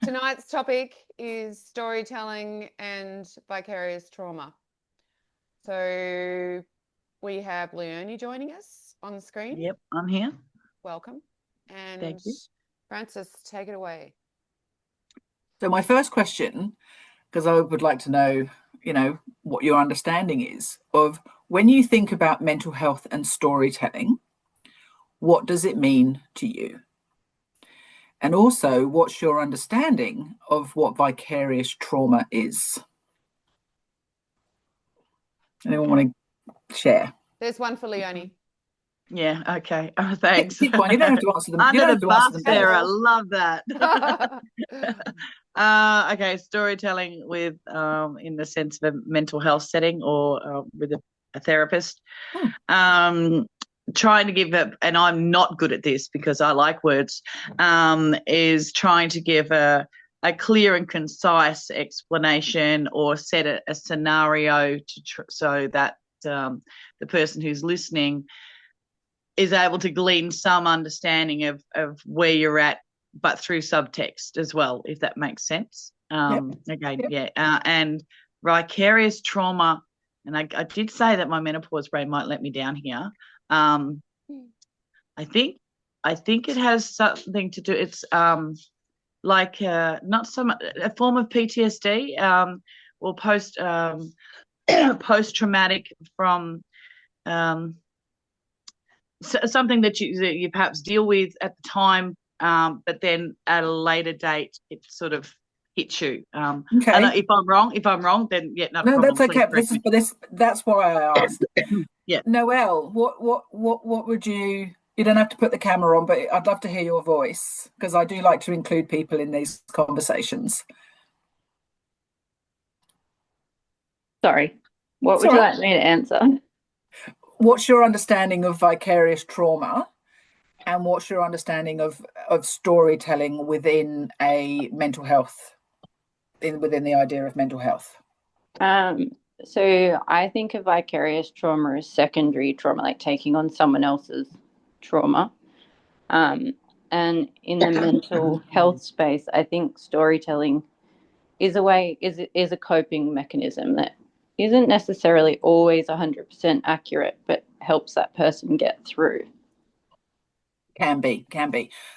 Tonight's topic is storytelling and vicarious trauma. So we have Leonie joining us on the screen. Yep, I'm here. Welcome. And thank you. Frances, take it away. So my first question, because I would like to know, what your understanding is of when you think about mental health and storytelling, what does it mean to you? And also, what's your understanding of what vicarious trauma is? Anyone want to share? There's one for Leonie. Yeah, okay. Thanks. Pick one. You don't have to answer them. Under the bus, them Sarah. Love that. Okay, storytelling with in the sense of a mental health setting or with a therapist. Trying to give and I'm not good at this because I like words, is trying to give a clear and concise explanation or set a scenario so that the person who's listening is able to glean some understanding of where you're at, but through subtext as well, if that makes sense. Again, yeah. And vicarious trauma, and I did say that my menopause brain might let me down here. I think it has something to do. It's like not so much a form of PTSD or post traumatic from something that you perhaps deal with at the time, but then at a later date it sort of hits you. Okay. And if I'm wrong, then yeah, not a problem. That's okay. That's why I asked. Yeah. Noelle, what would you don't have to put the camera on, but I'd love to hear your voice because I do like to include people in these conversations. Sorry, what would you like me to answer? What's your understanding of vicarious trauma, and what's your understanding of storytelling within a mental health, within the idea of mental health? So I think of vicarious trauma as secondary trauma, like taking on someone else's trauma. And in the mental health space, I think storytelling is a coping mechanism that isn't necessarily always 100% accurate, but helps that person get through. Can be.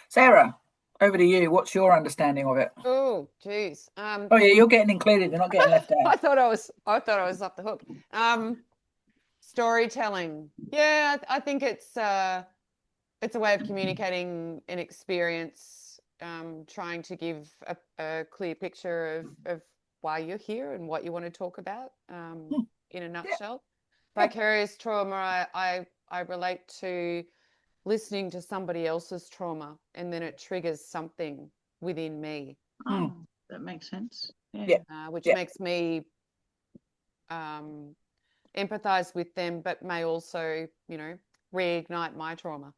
Sarah, over to you. What's your understanding of it? Oh, geez. Oh yeah, you're getting included. You're not getting left out. I thought I was off the hook. Storytelling. Yeah, I think it's a way of communicating an experience, trying to give a clear picture of why you're here and what you want to talk about. In a nutshell. Vicarious trauma, I relate to listening to somebody else's trauma, and then it triggers something within me. Oh, that makes sense. Which makes me empathize with them, but may also, reignite my trauma.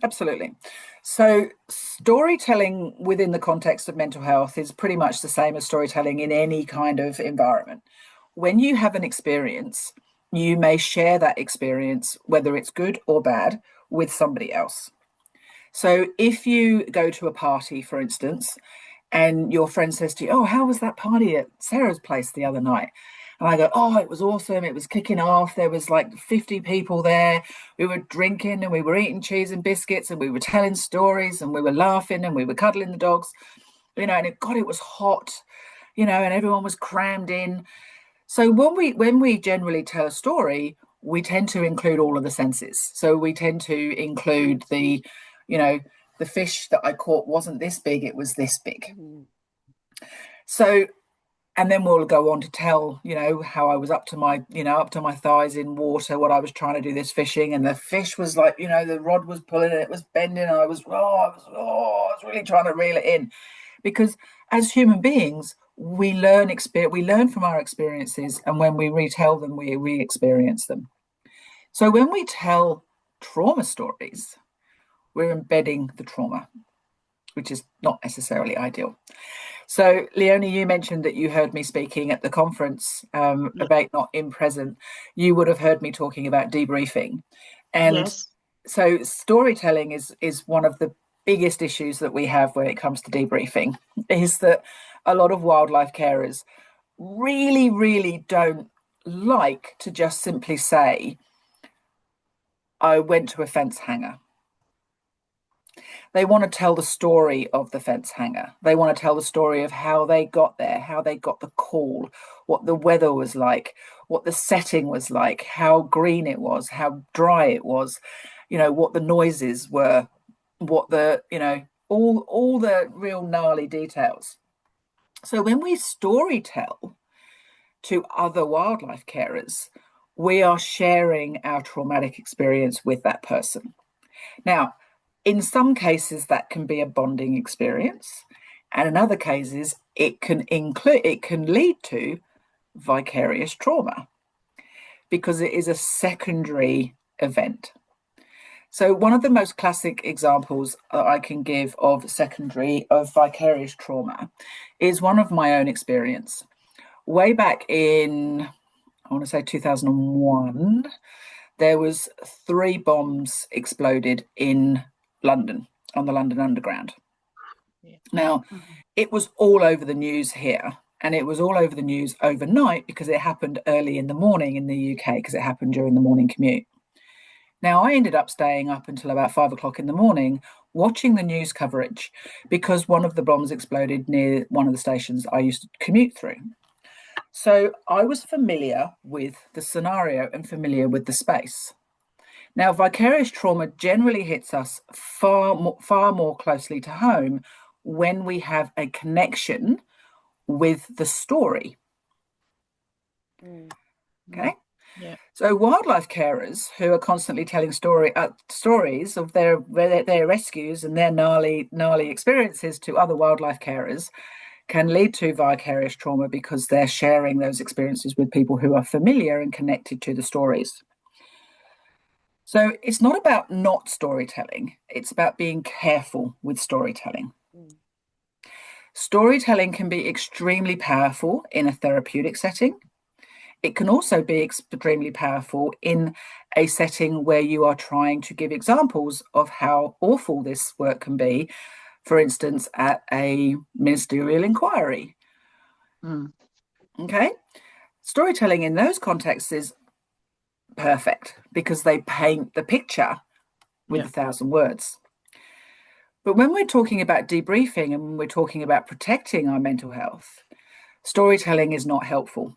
Absolutely. So storytelling within the context of mental health is pretty much the same as storytelling in any kind of environment. When you have an experience, you may share that experience, whether it's good or bad, with somebody else. So if you go to a party, for instance, and your friend says to you, "Oh, how was that party at Sarah's place the other night?" And I go, "Oh, it was awesome. It was kicking off. There was like 50 people there. We were drinking and we were eating cheese and biscuits and we were telling stories and we were laughing and we were cuddling the dogs, and it was hot, and everyone was crammed in." So when we generally tell a story, we tend to include all of the senses. So we tend to include the fish that I caught wasn't this big, it was this big. So, and then we'll go on to tell, how I was up to my thighs in water, what I was trying to do this fishing, and the fish was like, the rod was pulling and it was bending, and I was really trying to reel it in. Because as human beings, we learn from our experiences, and when we retell them, we re-experience them. So when we tell trauma stories, we're embedding the trauma, which is not necessarily ideal. So, Leonie, you mentioned that you heard me speaking at the conference about not in present. You would have heard me talking about debriefing. And so storytelling is one of the biggest issues that we have when it comes to debriefing is that a lot of wildlife carers really, really don't like to just simply say, I went to a fence hanger. They want to tell the story of the fence hanger. They want to tell the story of how they got there, how they got the call, what the weather was like, what the setting was like, how green it was, how dry it was, what the noises were, what the, all the real gnarly details. So when we story tell to other wildlife carers, we are sharing our traumatic experience with that person. Now, in some cases, that can be a bonding experience, and in other cases, it can lead to vicarious trauma because it is a secondary event. So one of the most classic examples that I can give of vicarious trauma is one of my own experience. Way back in, I want to say 2001, there was 3 bombs exploded in London, on the London Underground. Yeah. Now, it was all over the news here, and it was all over the news overnight because it happened early in the morning in the UK, because it happened during the morning commute. Now, I ended up staying up until about 5 o'clock in the morning watching the news coverage because one of the bombs exploded near one of the stations I used to commute through. So I was familiar with the scenario and familiar with the space. Now, vicarious trauma generally hits us far more closely to home when we have a connection with the story. Okay? Yeah. So wildlife carers who are constantly telling stories of their rescues and their gnarly experiences to other wildlife carers can lead to vicarious trauma because they're sharing those experiences with people who are familiar and connected to the stories. So it's not about not storytelling, it's about being careful with storytelling. Storytelling can be extremely powerful in a therapeutic setting. It can also be extremely powerful in a setting where you are trying to give examples of how awful this work can be, for instance, at a ministerial inquiry. Okay? Storytelling in those contexts is perfect because they paint the picture with 1,000 words. But when we're talking about debriefing and when we're talking about protecting our mental health, storytelling is not helpful.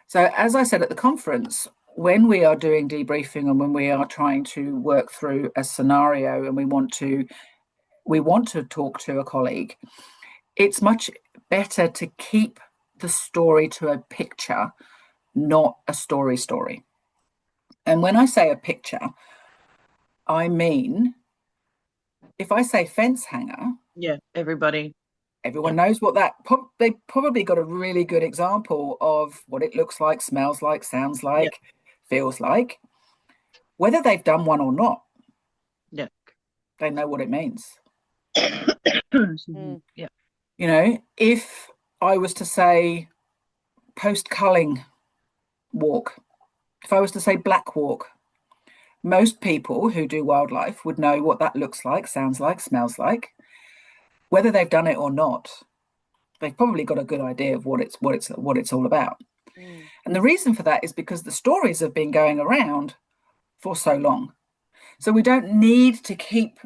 So as I said at the conference, when we are doing debriefing and when we are trying to work through a scenario and we want to talk to a colleague, it's much better to keep the story to a picture, not a story. And when I say a picture, I mean, if I say fence hanger, everyone knows what that, they probably got a really good example of what it looks like, smells like, sounds like, feels like. Whether they've done one or not, they know what it means. If I was to say post-culling walk, if I was to say black walk, most people who do wildlife would know what that looks like, sounds like, smells like. Whether they've done it or not, they've probably got a good idea of what it's all about. And the reason for that is because the stories have been going around for so long. So we don't need to keep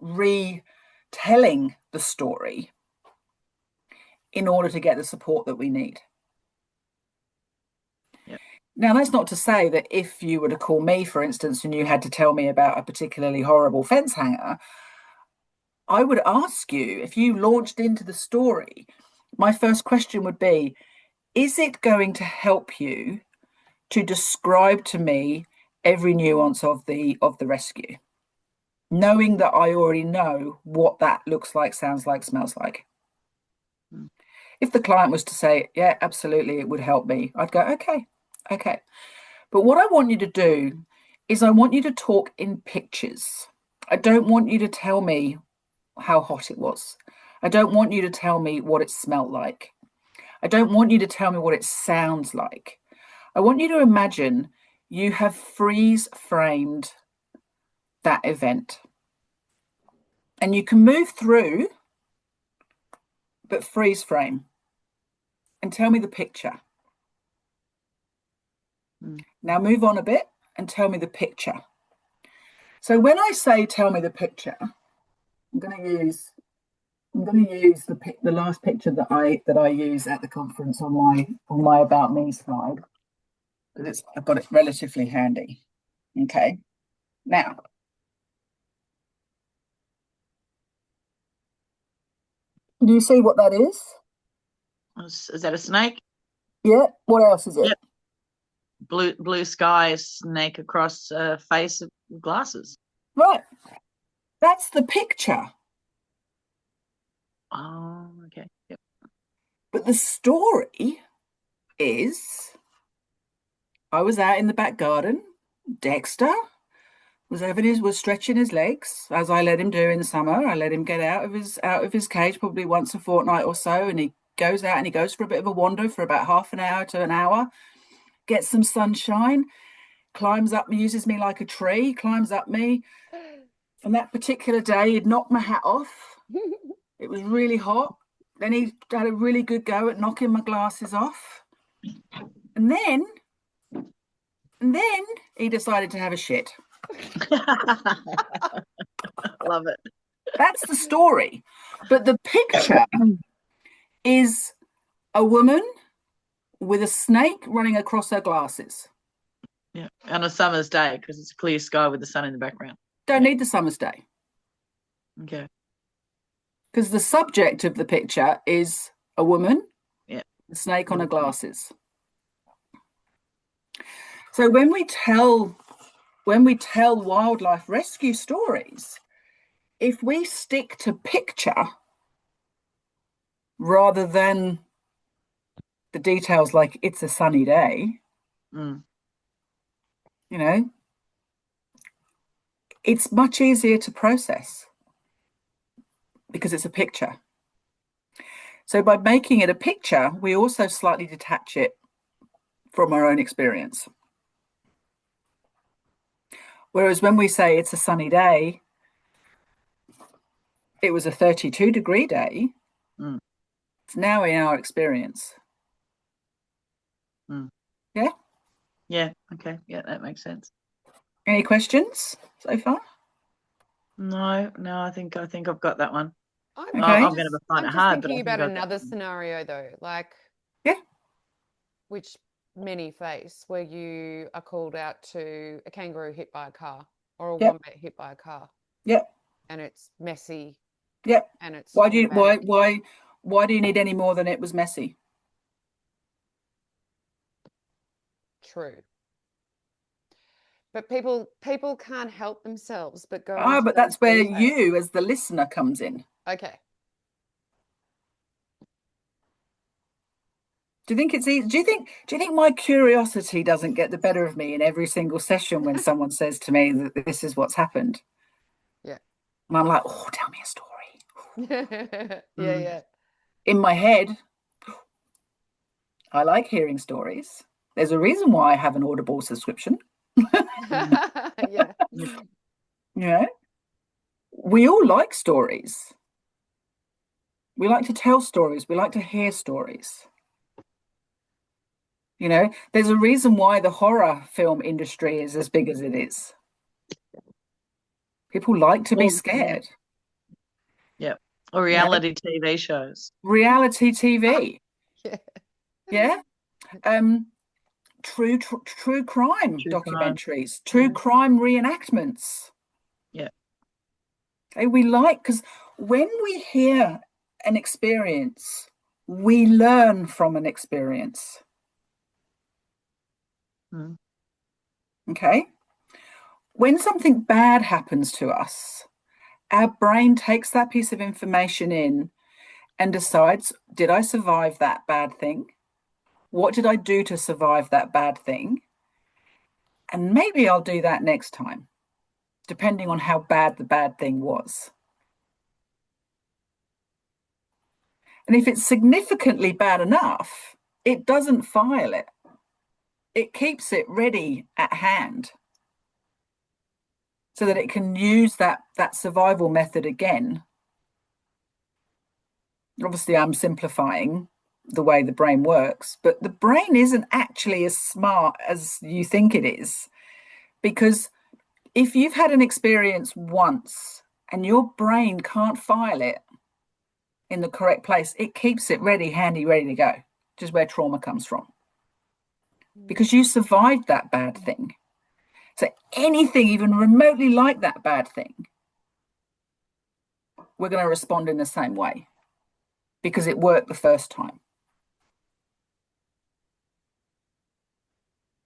retelling the story in order to get the support that we need. Now, that's not to say that if you were to call me, for instance, and you had to tell me about a particularly horrible fence hanger, I would ask you, if you launched into the story, my first question would be, is it going to help you to describe to me every nuance of the rescue, knowing that I already know what that looks like, sounds like, smells like? If the client was to say, yeah, absolutely, it would help me, I'd go, okay. But what I want you to do is I want you to talk in pictures. I don't want you to tell me how hot it was. I don't want you to tell me what it smelled like. I don't want you to tell me what it sounds like. I want you to imagine you have freeze framed that event. And you can move through, but freeze frame and tell me the picture. Now move on a bit and tell me the picture. So when I say tell me the picture, I'm going to use the last picture that I use at the conference on my About Me slide, because I've got it relatively handy. Okay. Now, can you see what that is? Is that a snake? Yeah. What else is it? Yep. Blue sky, snake across a face of glasses. Right. That's the picture. Oh, okay. Yep. But the story is, I was out in the back garden. Dexter was stretching his legs, as I let him do in the summer. I let him get out of his cage probably once a fortnight or so, and he goes out and he goes for a bit of a wander for about half an hour to an hour, gets some sunshine, climbs up, uses me like a tree, climbs up me. And that particular day, he'd knocked my hat off. It was really hot. Then he had a really good go at knocking my glasses off. And then he decided to have a shit. Love it. That's the story. But the picture is a woman with a snake running across her glasses. Yeah, on a summer's day, because it's a clear sky with the sun in the background. Don't need the summer's day. Okay. Because the subject of the picture is a woman, yeah, a snake on her glasses. So when we tell wildlife rescue stories, if we stick to picture rather than the details like it's a sunny day, you know, it's much easier to process because it's a picture. So by making it a picture, we also slightly detach it from our own experience. Whereas when we say it's a sunny day, it was a 32-degree day, it's now in our experience. Yeah? Yeah, okay. Yeah, that makes sense. Any questions so far? No, I think I've got that one. Okay. I'm going to find it hard. I'm just thinking about another scenario though, like which many face, where you are called out to a kangaroo hit by a car or a wombat hit by a car. Yep. And it's messy. Yep. And it's why do you need any more than it was messy? True. But people can't help themselves but go. But that's where you as the listener comes in. Okay. Do you think it's easy? Do you think my curiosity doesn't get the better of me in every single session when someone says to me that this is what's happened? Yeah. And I'm like, oh, tell me a story. Yeah. In my head, I like hearing stories. There's a reason why I have an Audible subscription. Yeah. You know, we all like stories. We like to tell stories. We like to hear stories. You know, there's a reason why the horror film industry is as big as it is. People like to be scared. Yeah. Or reality TV shows. Reality TV. Yeah. True crime documentaries, true crime reenactments. Yeah. Okay, we like, because when we hear an experience, we learn from an experience. Okay. When something bad happens to us, our brain takes that piece of information in and decides, did I survive that bad thing? What did I do to survive that bad thing? And maybe I'll do that next time, depending on how bad the bad thing was. And if it's significantly bad enough, it doesn't file it. It keeps it ready at hand. so that it can use that survival method again. Obviously, I'm simplifying the way the brain works, but the brain isn't actually as smart as you think it is, because if you've had an experience once and your brain can't file it in the correct place, it keeps it ready, handy, ready to go, which is where trauma comes from. Because you survived that bad thing. So anything even remotely like that bad thing, we're going to respond in the same way because it worked the first time.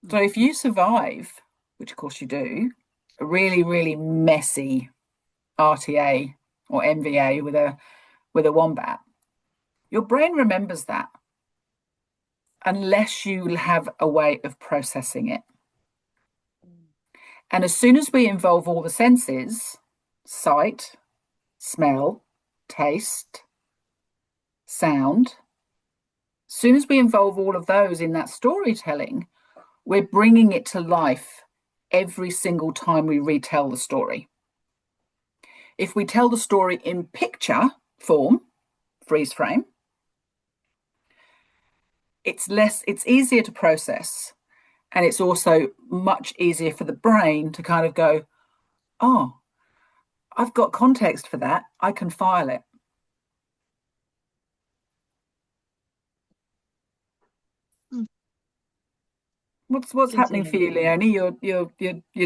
So if you survive, which of course you do, a really, really messy RTA or MVA with a wombat, your brain remembers that unless you have a way of processing it. And as soon as we involve all the senses, sight, smell, taste, sound, as soon as we involve all of those in that storytelling, we're bringing it to life every single time we retell the story. If we tell the story in picture form, freeze frame, it's easier to process, and it's also much easier for the brain to kind of go, oh, I've got context for that, I can file it. What's happening for you, Leonie? You're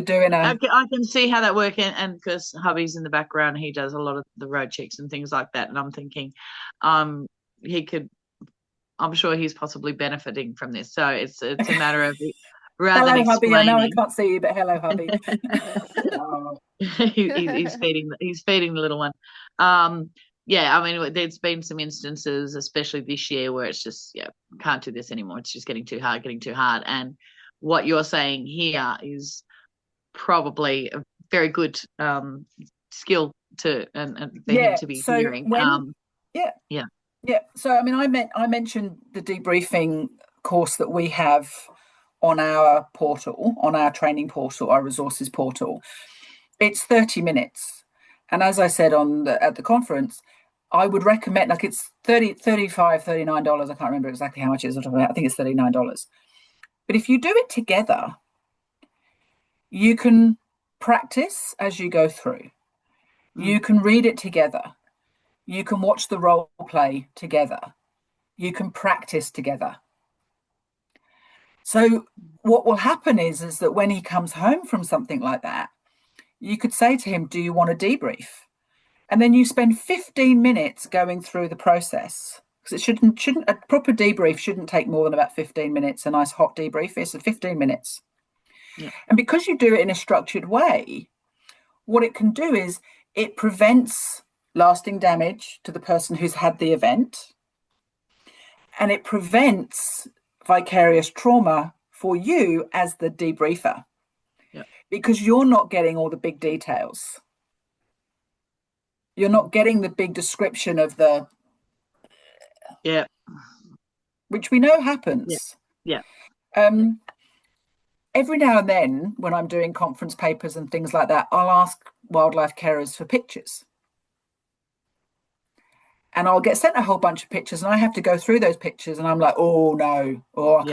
doing I can see how that works, and because hubby's in the background, he does a lot of the road checks and things like that, and I'm thinking, he could. I'm sure he's possibly benefiting from this. So it's a matter of rather hello, than hubby. I know I explaining. can't see you, but hello, hubby. Oh. he's feeding the little one. Yeah, I mean, there's been some instances, especially this year, where it's just can't do this anymore. It's just getting too hard. And what you're saying here is probably a very good skill to and for him to be hearing. Yeah. So I mean, I mentioned the debriefing course that we have on our portal, on our training portal, our resources portal. It's 30 minutes. And as I said at the conference, I would recommend, like, it's $35, $39. I can't remember exactly how much it is. I think it's $39. But if you do it together, you can practice as you go through. You can read it together. You can watch the role play together. You can practice together. So what will happen is that when he comes home from something like that, you could say to him, do you want a debrief? And then you spend 15 minutes going through the process, because it shouldn't a proper debrief shouldn't take more than about 15 minutes. A nice hot debrief is 15 minutes. Yeah. And because you do it in a structured way, what it can do is it prevents lasting damage to the person who's had the event, and it prevents vicarious trauma for you as the debriefer, because you're not getting all the big details. You're not getting the big description of the which we know happens. Every now and then, when I'm doing conference papers and things like that, I'll ask wildlife carers for pictures. And I'll get sent a whole bunch of pictures, and I have to go through those pictures, and I'm like, oh no, I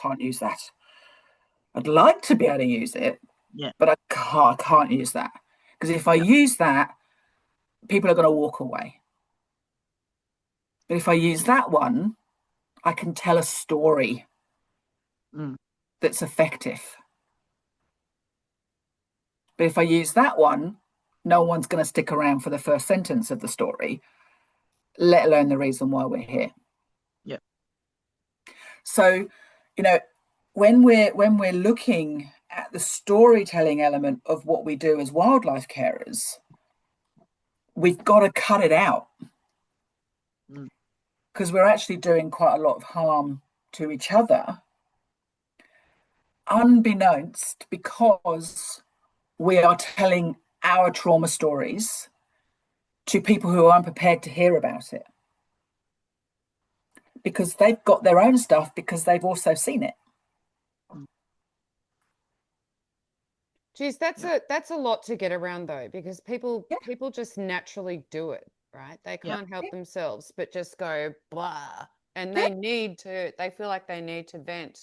can't use that. I'd like to be able to use it, but I can't use that, because if I use that, people are going to walk away. But if I use that one, I can tell a story that's effective. But if I use that one, no one's going to stick around for the first sentence of the story, let alone the reason why we're here. So, when we're looking at the storytelling element of what we do as wildlife carers, we've got to cut it out, because we're actually doing quite a lot of harm to each other, unbeknownst, because we are telling our trauma stories to people who are unprepared to hear about it, because they've got their own stuff, because they've also seen it. Geez, that's a lot to get around though, because people just naturally do it, right? They can't help themselves but just go blah, and they feel like they need to vent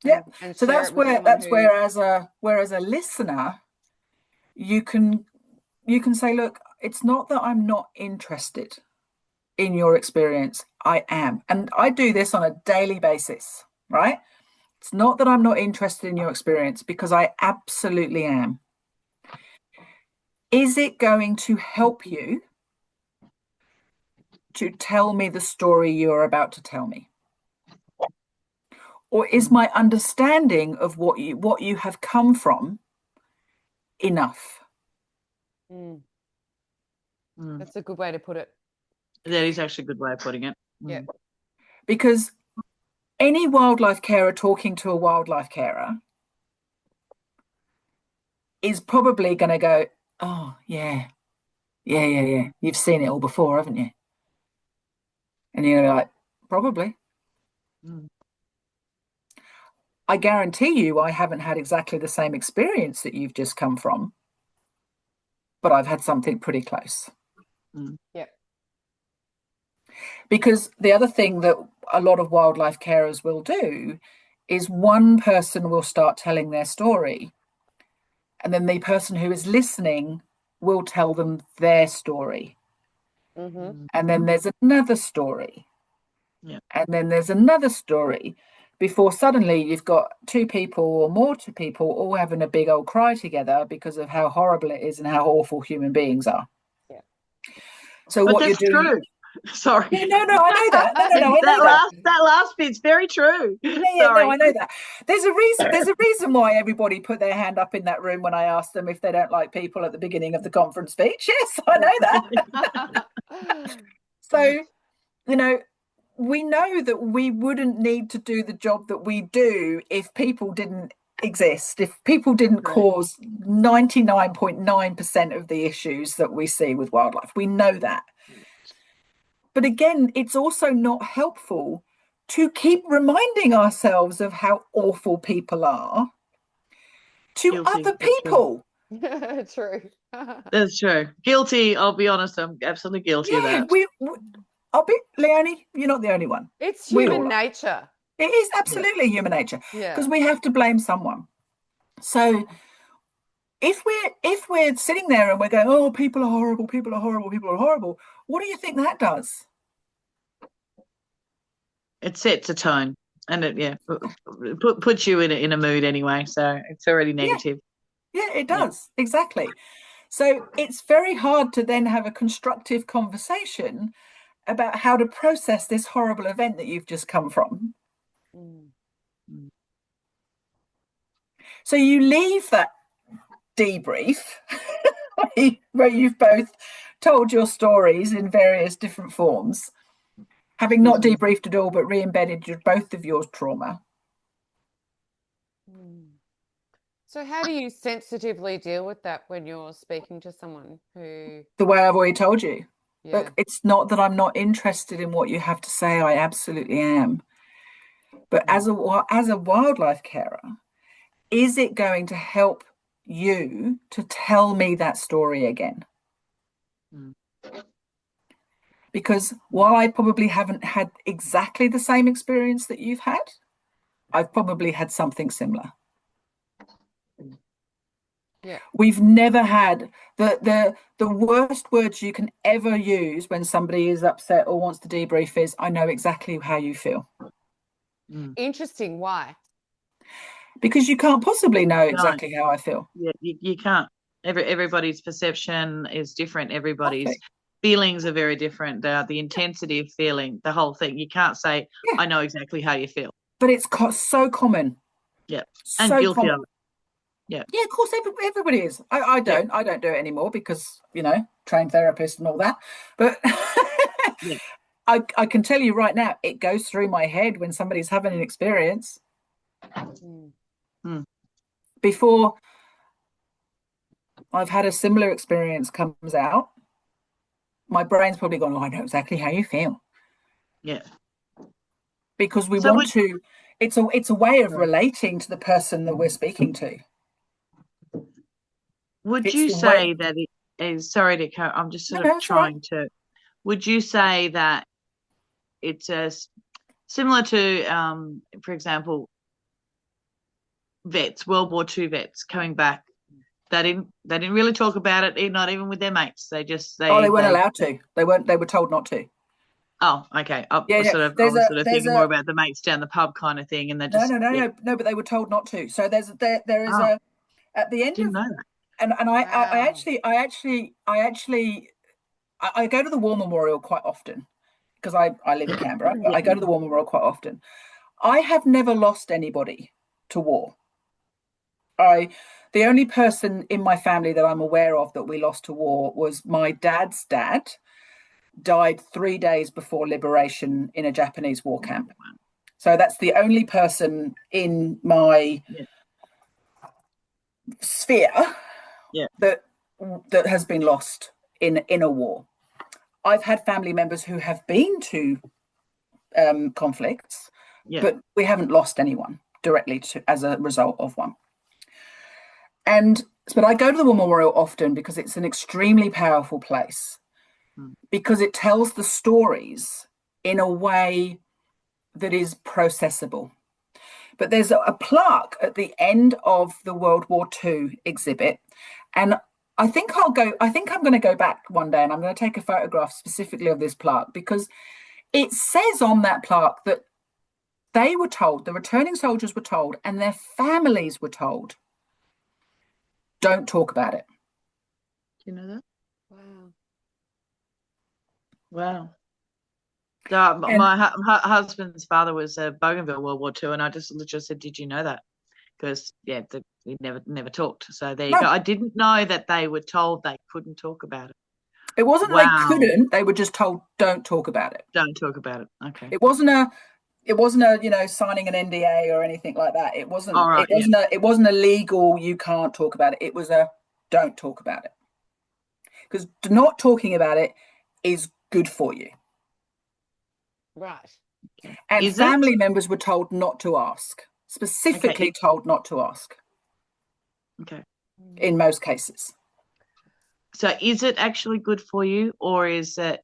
and So share that's it with where someone who whereas a listener, you can say, look, it's not that I'm not interested in your experience. I am. And I do this on a daily basis, right? It's not that I'm not interested in your experience, because I absolutely am. Is it going to help you to tell me the story you're about to tell me? Or is my understanding of what you have come from enough? That's a good way to put it. That is actually a good way of putting it. Yeah. Because any wildlife carer talking to a wildlife carer is probably going to go, oh, yeah. You've seen it all before, haven't you? And you're like, probably. I guarantee you I haven't had exactly the same experience that you've just come from, but I've had something pretty close. Yeah. Because the other thing that a lot of wildlife carers will do is one person will start telling their story, and then the person who is listening will tell them their story. And then there's another story. And then there's another story, before suddenly you've got two people or more two people all having a big old cry together because of how horrible it is and how awful human beings are. Yeah. So But what that's you're doing... true. Sorry. Yeah, no, I know that. No, I know that last bit's very true. Yeah, no, I know that. There's a reason why everybody put their hand up in that room when I asked them if they don't like people at the beginning of the conference speech. Yes, I know that. So, we know that we wouldn't need to do the job that we do if people didn't exist, if people didn't cause 99.9% of the issues that we see with wildlife. We know that. But again, it's also not helpful to keep reminding ourselves of how awful people are to Guilty. other people. True. That's true. Guilty. I'll be honest. I'm absolutely guilty of that. I'll be, Leonie, you're not the only one. It's human nature. It is absolutely human nature, because we have to blame someone. So if we're sitting there and we're going, oh, people are horrible, people are horrible, people are horrible, what do you think that does? It sets a tone, and it puts you in a mood anyway. So it's already negative. Yeah, it does. Exactly. So it's very hard to then have a constructive conversation about how to process this horrible event that you've just come from. So you leave that debrief where you've both told your stories in various different forms, having not debriefed at all, but re-embedded both of your trauma. So how do you sensitively deal with that when you're speaking to someone who... The way I've already told you. Yeah. Look, it's not that I'm not interested in what you have to say. I absolutely am. But as a wildlife carer, is it going to help you to tell me that story again? Because while I probably haven't had exactly the same experience that you've had, I've probably had something similar. Yeah. We've never had the worst words you can ever use when somebody is upset or wants to debrief is, I know exactly how you feel. Interesting. Why? Because you can't possibly know exactly how I feel. Yeah, you can't. Everybody's perception is different. Everybody's feelings are very different. The intensity of feeling, the whole thing. You can't say, I know exactly how you feel. But it's so common. Yeah. So and guilty common. of it. Yeah. Yeah, of course, everybody is. I don't do it anymore because, trained therapist and all that. But I can tell you right now, it goes through my head when somebody's having an experience. Before I've had a similar experience comes out, my brain's probably gone, I know exactly how you feel. Yeah. Because it's a way of relating to the person that we're speaking to. Would It's you the way. say that it is, sorry to cut, I'm just sort No, of that's all right. trying to, would you say that it's similar to, for example, vets, World War II vets coming back? They didn't really talk about it, not even with their mates. They just Oh, they weren't they allowed to. They weren't. They were told not to. oh, okay. I Yeah, was yeah. sort of I There's was a sort of there's thinking more a about the mates down the pub kind of thing, and they no, just no, no, no, no. But they were told not to. So there is oh, a at the end didn't of know that. and Wow. I go to the War Memorial quite often because I live in Canberra, but Yeah. I go to the War Memorial quite often. I have never lost anybody to war. The only person in my family that I'm aware of that we lost to war was my dad's dad, died 3 days before liberation in a Japanese war camp. So that's the only person in my sphere Yeah. that has been lost in a war. I've had family members who have been to conflicts, Yeah. but we haven't lost anyone directly as a result of one. But I go to the War Memorial often because it's an extremely powerful place, because it tells the stories in a way that is processable. But there's a plaque at the end of the World War II exhibit, and I think I'm going to go back one day and I'm going to take a photograph specifically of this plaque, because it says on that plaque that they were told, the returning soldiers were told, and their families were told, don't talk about it. Do you know that? Wow. Wow. And My husband's father was a Bougainville World War II, and I just literally said, "Did you know that?" Because we never talked. So there you go. no, I didn't know that they were told they couldn't talk about it. it wasn't that they Wow. couldn't, they were just told, don't talk about it. Don't talk about it. Okay. It wasn't a signing an NDA or anything like that. It wasn't All right. it wasn't a legal, you can't talk about it. It was a don't talk about it. Because not talking about it is good for you. Right. And Is it? family members were told not to ask, specifically told not to ask Okay. in most cases. So is it actually good for you, or is it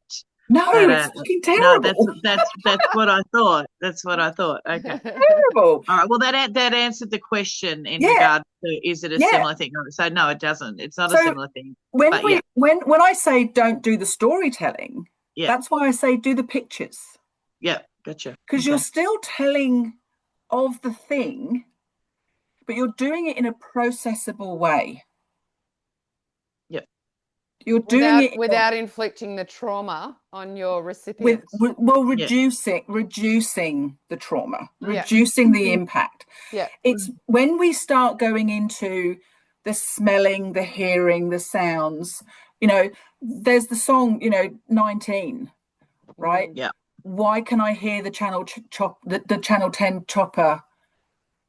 No, that it's fucking no, terrible. that's what I thought. That's what I thought. Okay. Terrible. All right. Well, that answered the question in Yeah, regard to, is it a yeah. similar thing? So no, it doesn't. It's not a So similar thing. when But yeah, when I say don't do the storytelling, yeah, that's why I say do the pictures. yeah. Gotcha. Because Okay. you're still telling of the thing, but you're doing it in a processable way. Yep. You're doing it without inflicting the trauma on your with recipients. Yeah. reducing the trauma, Yeah. reducing the impact. Yeah. It's when we start going into the smelling, the hearing, the sounds, there's the song, 19, right? Yeah. Why can I hear the the channel 10 chopper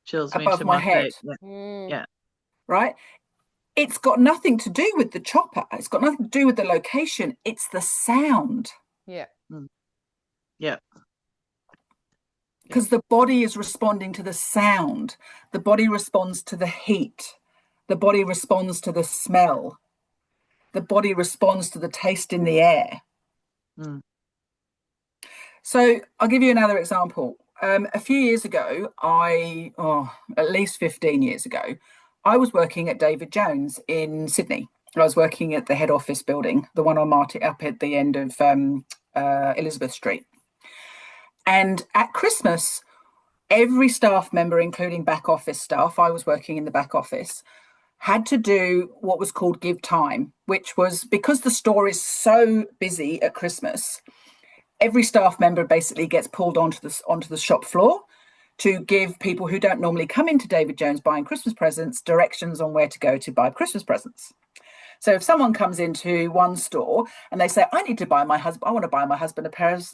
Chills me above to my my head, feet. Yeah. Mm. Yeah. right? It's got nothing to do with the chopper. It's got nothing to do with the location. It's the sound. Yeah. Yeah. Because the body is responding to the sound. The body responds to the heat. The body responds to the smell. The body responds to the taste in the air. Mm. So I'll give you another example. A few years ago, at least 15 years ago, I was working at David Jones in Sydney. I was working at the head office building, the one on Martin, up at the end of Elizabeth Street. And at Christmas, every staff member, including back office staff, I was working in the back office, had to do what was called give time, which was, because the store is so busy at Christmas, every staff member basically gets pulled onto the shop floor to give people who don't normally come into David Jones buying Christmas presents directions on where to go to buy Christmas presents. So if someone comes into one store and they say, I want to buy my husband a pair of,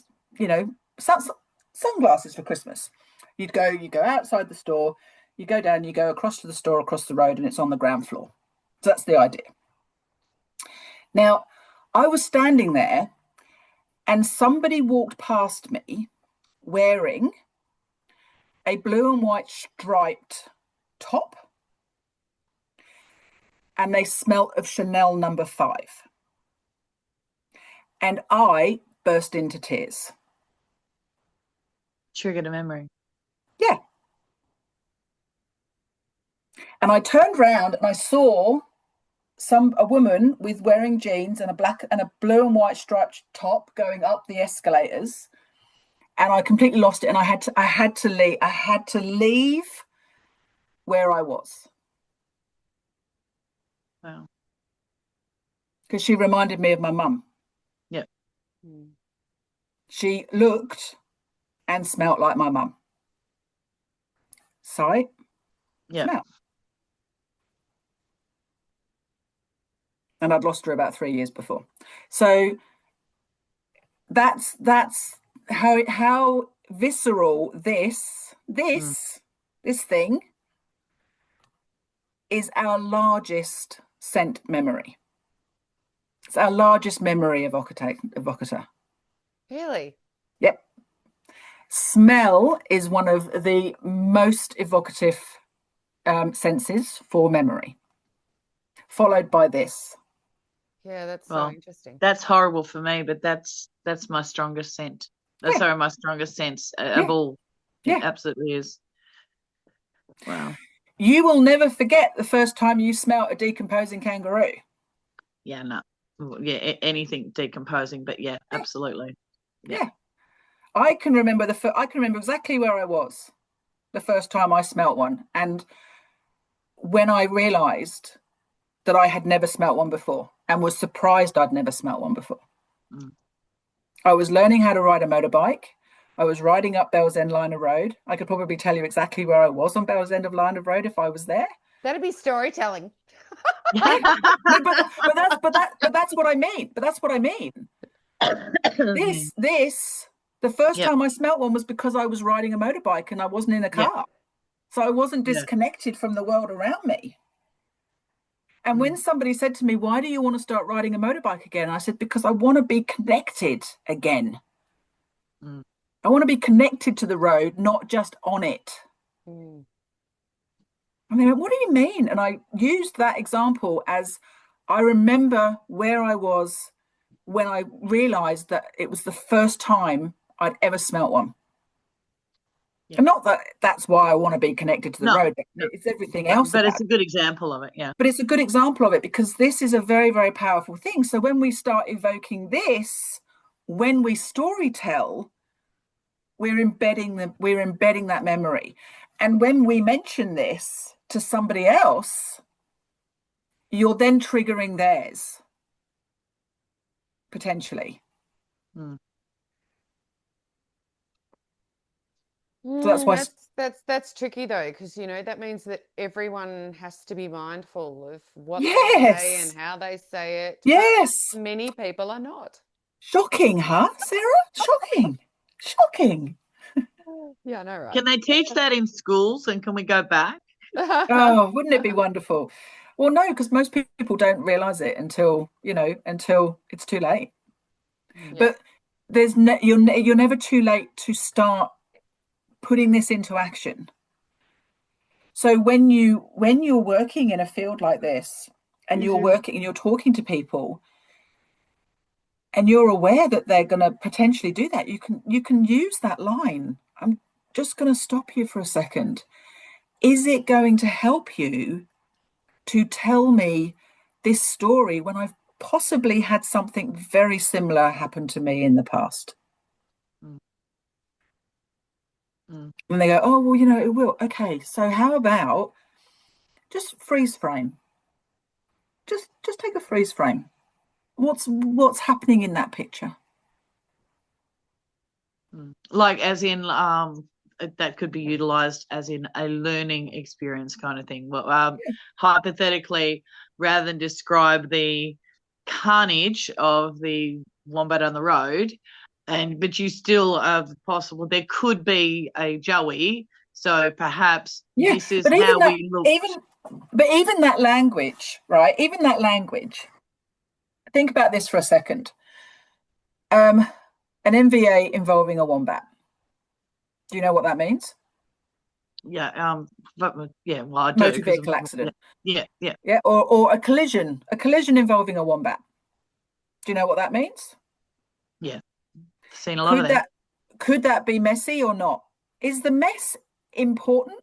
sunglasses for Christmas. You go outside the store, you go down, you go across to the store, across the road, and it's on the ground floor. So that's the idea. Now, I was standing there and somebody walked past me wearing a blue and white striped top and they smelt of Chanel number 5. And I burst into tears. Triggered a memory. Yeah. And I turned round and I saw a woman with wearing jeans and a blue and white striped top going up the escalators, and I completely lost it. And I had to leave where I was. Wow. Because she reminded me of my mum. Yeah. She looked and smelt like my mum. Sight, smell. And I'd lost her about 3 years before. So that's how visceral this thing is. Our largest scent memory. It's our largest memory evocator. Really? Yep. Smell is one of the most evocative senses for memory, followed by this. Yeah, that's so interesting. That's horrible for me, but that's my strongest scent. That's my strongest sense of all. It absolutely is. Wow. You will never forget the first time you smelt a decomposing kangaroo. Yeah, no. Yeah, anything decomposing, but absolutely. Yeah. I can remember exactly where I was the first time I smelt one, and when I realized that I had never smelt one before and was surprised I'd never smelt one before. I was learning how to ride a motorbike. I was riding up Bell's End line of road. I could probably tell you exactly where I was on Bell's End of line of road if I was there. That'd be storytelling. but that's what I mean. The first time I smelt one was because I was riding a motorbike and I wasn't in a car. So I wasn't disconnected from the world around me. And when somebody said to me, why do you want to start riding a motorbike again? I said, because I want to be connected again. I want to be connected to the road, not just on it. I mean, what do you mean? And I used that example as I remember where I was when I realized that it was the first time I'd ever smelt one. And not that that's why I want to be connected to the road. It's everything else. But it's a good example of it, yeah. But it's a good example of it because this is a very, very powerful thing. So when we start evoking this, when we story tell, we're embedding that memory. And when we mention this to somebody else, you're then triggering theirs, potentially. So that's why that's tricky though, because that means that everyone has to be mindful of what they say and how they say it. Yes. But many people are not. Shocking, huh, Sarah? Shocking. Yeah, I know, right? Can they teach that in schools, and can we go back? Oh, wouldn't it be wonderful? Well, no, because most people don't realize it until it's too late. But you're never too late to start putting this into action. So when you're working in a field like this and you're talking to people and you're aware that they're going to potentially do that, you can use that line. I'm just going to stop you for a second. Is it going to help you to tell me this story when I've possibly had something very similar happen to me in the past? And they go, oh, well, it will. Okay, so how about just freeze frame? Just take a freeze frame. What's happening in that picture? Like as in that could be utilized as in a learning experience kind of thing. Well, hypothetically, rather than describe the carnage of the wombat on the road, but you still have possible there could be a Joey. So perhaps this is how we look. Even that language, right? Even that language. Think about this for a second. An MVA involving a wombat. Do you know what that means? Yeah. Well, I do. Motor vehicle accident. Yeah. Or a collision involving a wombat. Do you know what that means? Yeah. Seen a lot of that. Could that be messy or not? Is the mess important?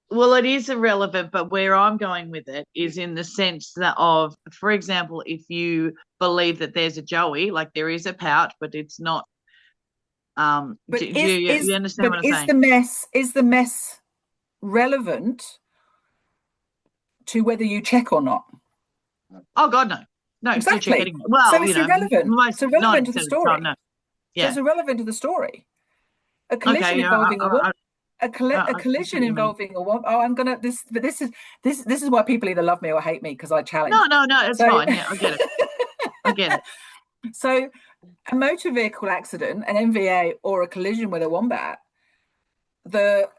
Well, it is irrelevant, but where I'm going with it is in the sense that of, for example, if you believe that there's a Joey, like there is a pouch, but it's not. But Do you understand what I'm saying? Is the mess relevant to whether you check or not? Oh God, no. No, you check Exactly. anyway. Well, So it's irrelevant. most It's irrelevant to 90% the of the time, story. no. So Yeah. it's irrelevant to the story. A collision Okay. involving a woman. A I see what collision you mean. involving a woman. Oh, I'm gonna this is why people either love me or hate me, because I challenge. No, it's fine. Yeah, I get it. I get it. So a motor vehicle accident, an MVA, or a collision with a wombat, the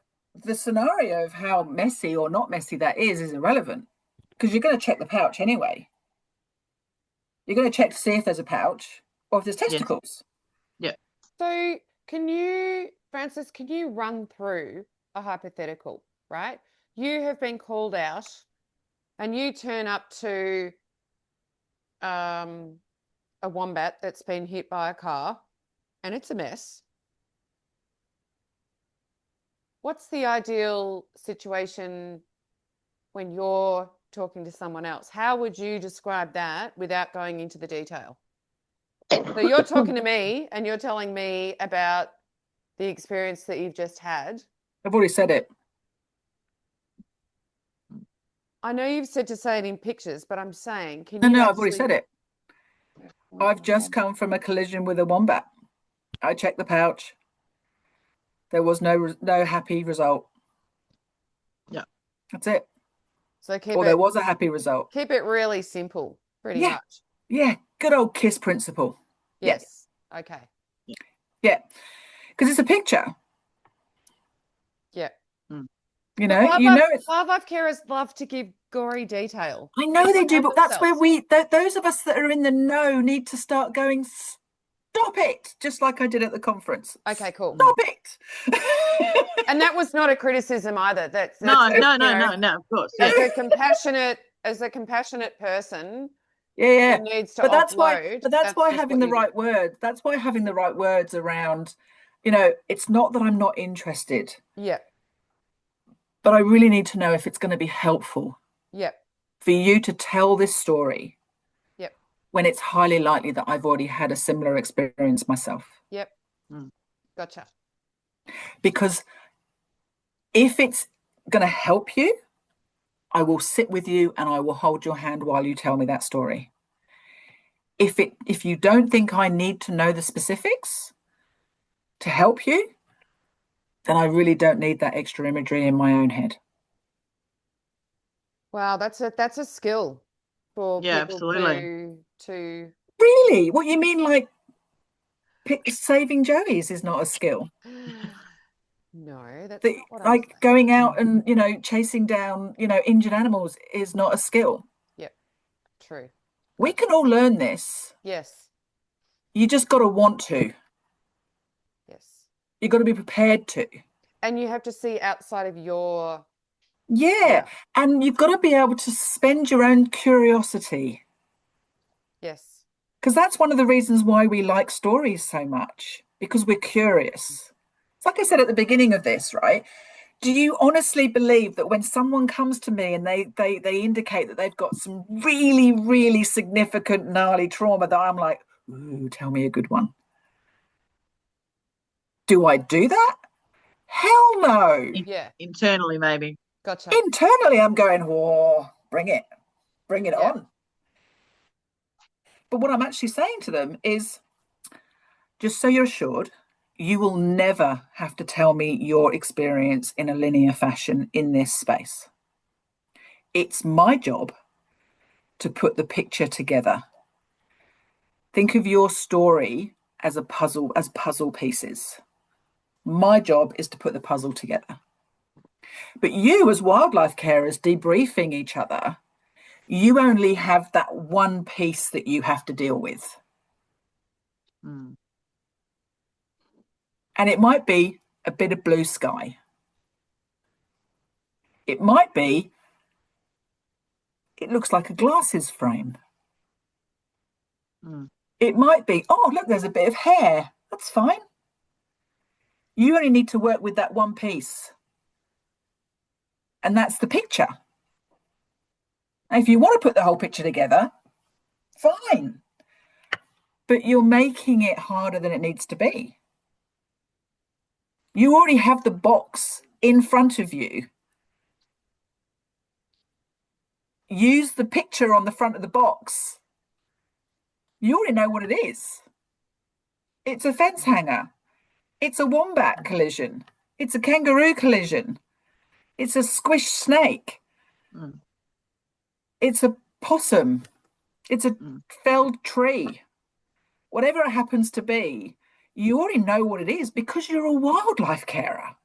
scenario of how messy or not messy that is irrelevant, because you're going to check the pouch anyway. You're going to check to see if there's a pouch or if there's testicles. Yeah. So Francis, can you run through a hypothetical, right? You have been called out and you turn up to a wombat that's been hit by a car and it's a mess. What's the ideal situation when you're talking to someone else? How would you describe that without going into the detail? So you're talking to me and you're telling me about the experience that you've just had. I've already said it. I know you've said to say it in pictures, but I'm saying, No, I've already said it. I've just come from a collision with a wombat. I checked the pouch. There was no happy result. Yeah. That's it. So there was a happy result. Keep it really simple, pretty much. Yeah, good old KISS principle. Yes. Yeah. Okay. Yeah, because it's a picture. Yeah. You know, wildlife carers love to give gory detail. I know they do, but that's where those of us that are in the know need to start going, stop it, just like I did at the conference. Okay, cool. Stop it. And that was not a criticism either. That's no, of course. As a compassionate person. Yeah. Who needs to that's offload, why having the right words. That's why having the right words around, it's not that I'm not interested. Yeah. But I really need to know if it's going to be helpful. Yep. For you to tell this story. Yep. When it's highly likely that I've already had a similar experience myself. Yep. Gotcha. Because if it's going to help you, I will sit with you and I will hold your hand while you tell me that story. If you don't think I need to know the specifics to help you, then I really don't need that extra imagery in my own head. Wow, that's a skill for people absolutely. to Really? What you mean, like saving Joeys is not a skill? No, that's not what I'm saying. Going out and chasing down injured animals is not a skill. Yep, true. We can all learn this. Yes. You just got to want to. Yes. You got to be prepared to. And you have to see outside of your. Yeah, and you've got to be able to suspend your own curiosity. Yes. Because that's one of the reasons why we like stories so much, because we're curious. It's like I said at the beginning of this, right? Do you honestly believe that when someone comes to me and they indicate that they've got some really, really significant, gnarly trauma, that I'm like, ooh, tell me a good one? Do I do that? Hell no. Yeah. Internally, maybe. Gotcha. Internally, I'm going, whoa, bring it on. But what I'm actually saying to them is, just so you're assured, you will never have to tell me your experience in a linear fashion in this space. It's my job to put the picture together. Think of your story as puzzle pieces. My job is to put the puzzle together. But you, as wildlife carers, debriefing each other, you only have that one piece that you have to deal with. And it might be a bit of blue sky. It might be, it looks like a glasses frame. It might be, oh, look, there's a bit of hair. That's fine. You only need to work with that one piece. And that's the picture. And if you want to put the whole picture together, fine. But you're making it harder than it needs to be. You already have the box in front of you. Use the picture on the front of the box. You already know what it is. It's a fence hanger. It's a wombat collision. It's a kangaroo collision. It's a squished snake. It's a possum. It's a felled tree. Whatever it happens to be, you already know what it is because you're a wildlife carer.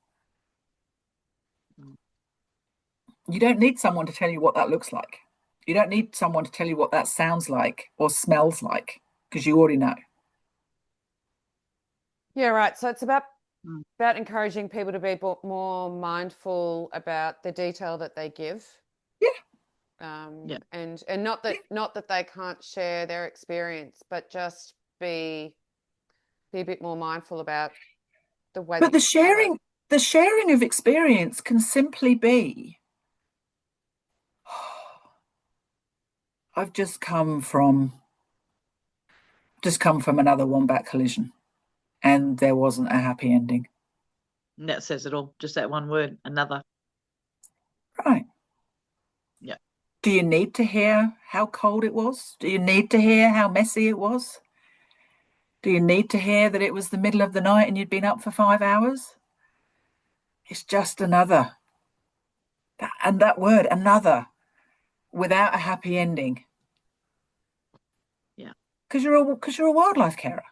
You don't need someone to tell you what that looks like. You don't need someone to tell you what that sounds like or smells like because you already know. Yeah, right. So it's about encouraging people to be more mindful about the detail that they give. And not that they can't share their experience, but just be a bit more mindful about the way. But the sharing of experience can simply be, I've just come from another wombat collision, and there wasn't a happy ending. And that says it all. Just that one word, another. Right. Yeah. Do you need to hear how cold it was? Do you need to hear how messy it was? Do you need to hear that it was the middle of the night and you'd been up for 5 hours? It's just another. And that word, another, without a happy ending. Yeah. Because you're a wildlife carer.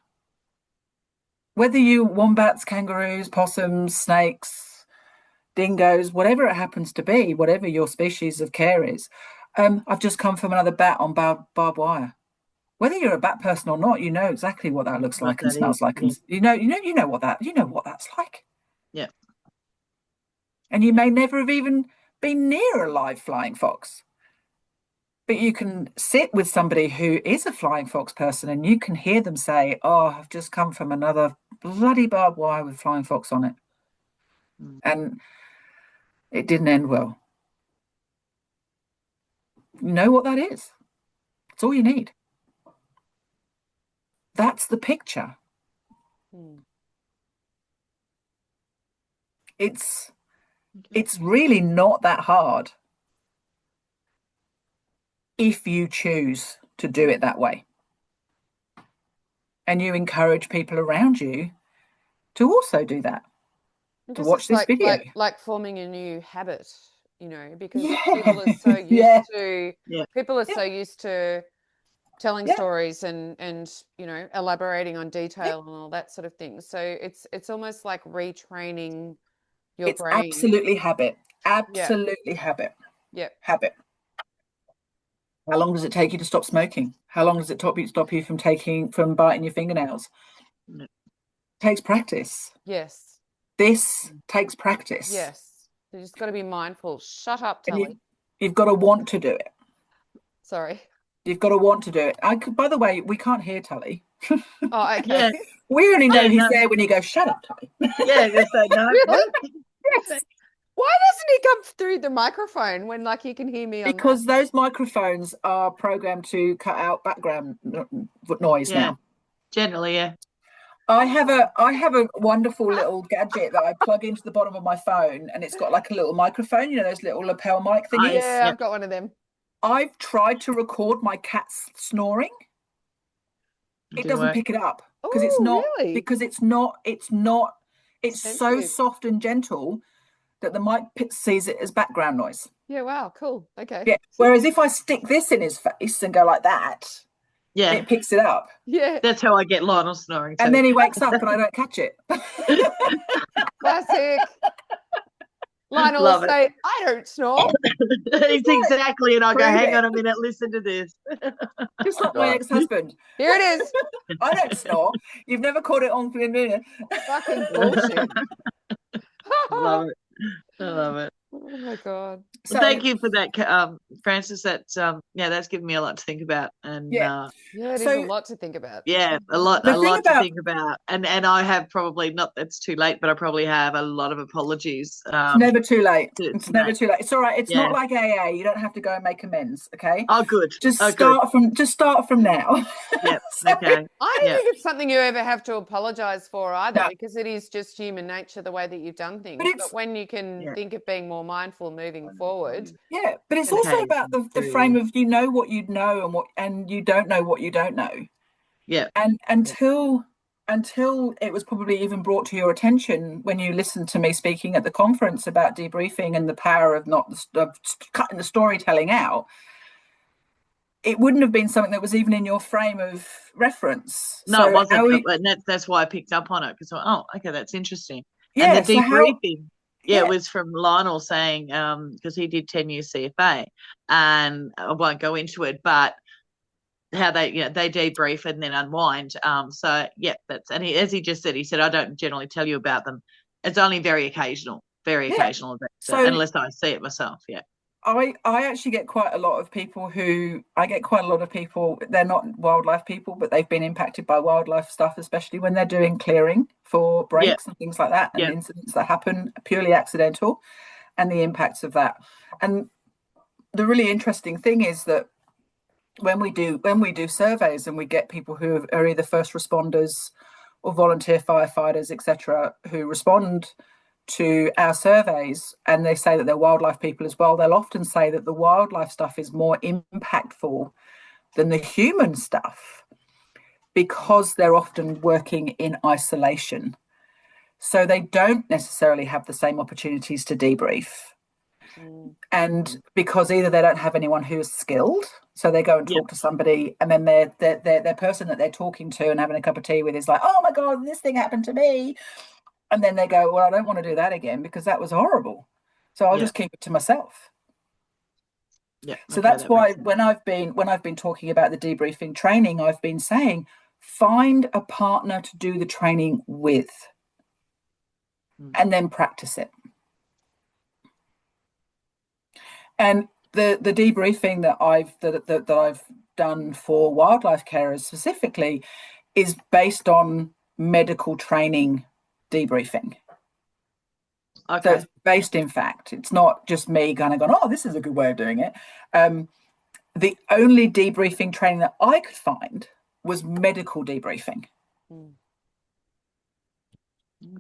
Whether you wombats, kangaroos, possums, snakes, dingoes, whatever it happens to be, whatever your species of care is, I've just come from another bat on barbed wire. Whether you're a bat person or not, you know exactly what that looks like and smells like, and you know what that's like. Yeah. And you may never have even been near a live flying fox, but you can sit with somebody who is a flying fox person, and you can hear them say, "Oh, I've just come from another bloody barbed wire with flying fox on it, and it didn't end well." You know what that is. It's all you need. That's the picture. It's really not that hard if you choose to do it that way. And you encourage people around you to also do that. To watch this video. Like forming a new habit, because people are so used to people are so used to telling stories and elaborating on detail and all that sort of thing. So it's almost like retraining your brain. Absolutely habit. Absolutely habit. Yeah. Habit. How long does it take you to stop smoking? How long does it stop you from biting your fingernails? It takes practice. Yes. This takes practice. Yes. You just got to be mindful. Shut up, Tully. You've got to want to do it. Sorry. You've got to want to do it. By the way, we can't hear Tully. Oh, okay. Yeah. We only know he's there when you go, "Shut up, Tully." Yeah, they say no. Really? Yes. Why doesn't he come through the microphone when he can hear me on Because those microphones are programmed to cut out background noise now. Generally, yeah. I have a wonderful little gadget that I plug into the bottom of my phone, and it's got like a little microphone, those little lapel mic thingies. Yeah, I've got one of them. I've tried to record my cat's snoring. It doesn't pick it up because it's not really? because it's so soft and gentle that the mic sees it as background noise. Yeah, wow, cool. Okay. Yeah. Whereas if I stick this in his face and go like that, it picks it up. Yeah. That's how I get Lionel snoring too. And then he wakes up and I don't catch it. Classic. Lionel will say, "I don't snore." It's exactly, and I go, "Hang on a minute, listen to this." Just like my ex-husband. Here it is. I don't snore. You've never caught it on for a minute. Fucking bullshit. Love it. I love it. Oh my God. thank you for that, Frances. That's that's given me a lot to think about, and yeah, it is a lot to think about. Yeah, a lot to think about, and I have probably not. It's too late, but I probably have a lot of apologies. It's never too late. It's never make. too late. It's all right. It's not like AA. You don't have to go and make amends. Okay. Oh, good. Just good. start from now. Yep. Okay. I don't think it's something you ever have to apologize for either, No. because it is just human nature, the way that you've done things. But when you can think of being more mindful moving forward. Yeah, but it's also about the frame of, you know what you know and you don't know what you don't know. Yeah. And until it was probably even brought to your attention when you listened to me speaking at the conference about debriefing and the power of cutting the storytelling out, it wouldn't have been something that was even in your frame of reference. No, it wasn't. And that's why I picked up on it, because okay, that's interesting. Yeah, and the debriefing, it was from Lionel saying, because he did 10 years CFA, and I won't go into it, but how they debrief and then unwind. So yeah, and as he just said, I don't generally tell you about them. It's only very occasional unless I see it myself. Yeah. I actually get quite a lot of people they're not wildlife people, but they've been impacted by wildlife stuff, especially when they're doing clearing for breaks and things like that, and incidents that happen purely accidental, and the impacts of that. And the really interesting thing is that when we do surveys and we get people who are either first responders or volunteer firefighters, etc., who respond to our surveys, and they say that they're wildlife people as well, they'll often say that the wildlife stuff is more impactful than the human stuff, because they're often working in isolation. So they don't necessarily have the same opportunities to debrief. And because either they don't have anyone who is skilled, so they go and talk to somebody, and then their person that they're talking to and having a cup of tea with is like, oh my God, this thing happened to me. And then they go, well, I don't want to do that again because that was horrible. So I'll just keep it to myself. Yeah. So that's why when I've been talking about the debriefing training, I've been saying, find a partner to do the training with, and then practice it. And the debriefing that I've done for wildlife carers specifically is based on medical training debriefing. Okay. So it's based in fact. It's not just me kind of going, oh, this is a good way of doing it. The only debriefing training that I could find was medical debriefing.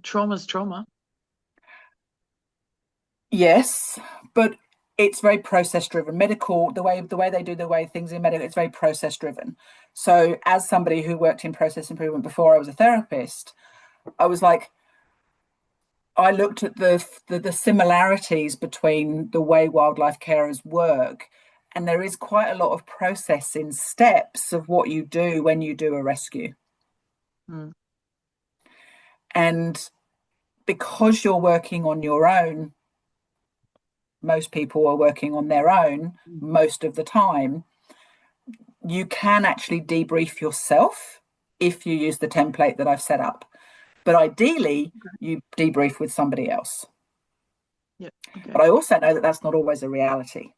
Trauma's trauma. Yes, but it's very process driven. Medical, the way they do things in medical, it's very process driven. So as somebody who worked in process improvement before I was a therapist, I was like, I looked at the similarities between the way wildlife carers work, and there is quite a lot of process in steps of what you do when you do a rescue. And because you're working on your own, most people are working on their own most of the time, you can actually debrief yourself if you use the template that I've set up. But ideally, you debrief with somebody else. But I also know that that's not always a reality.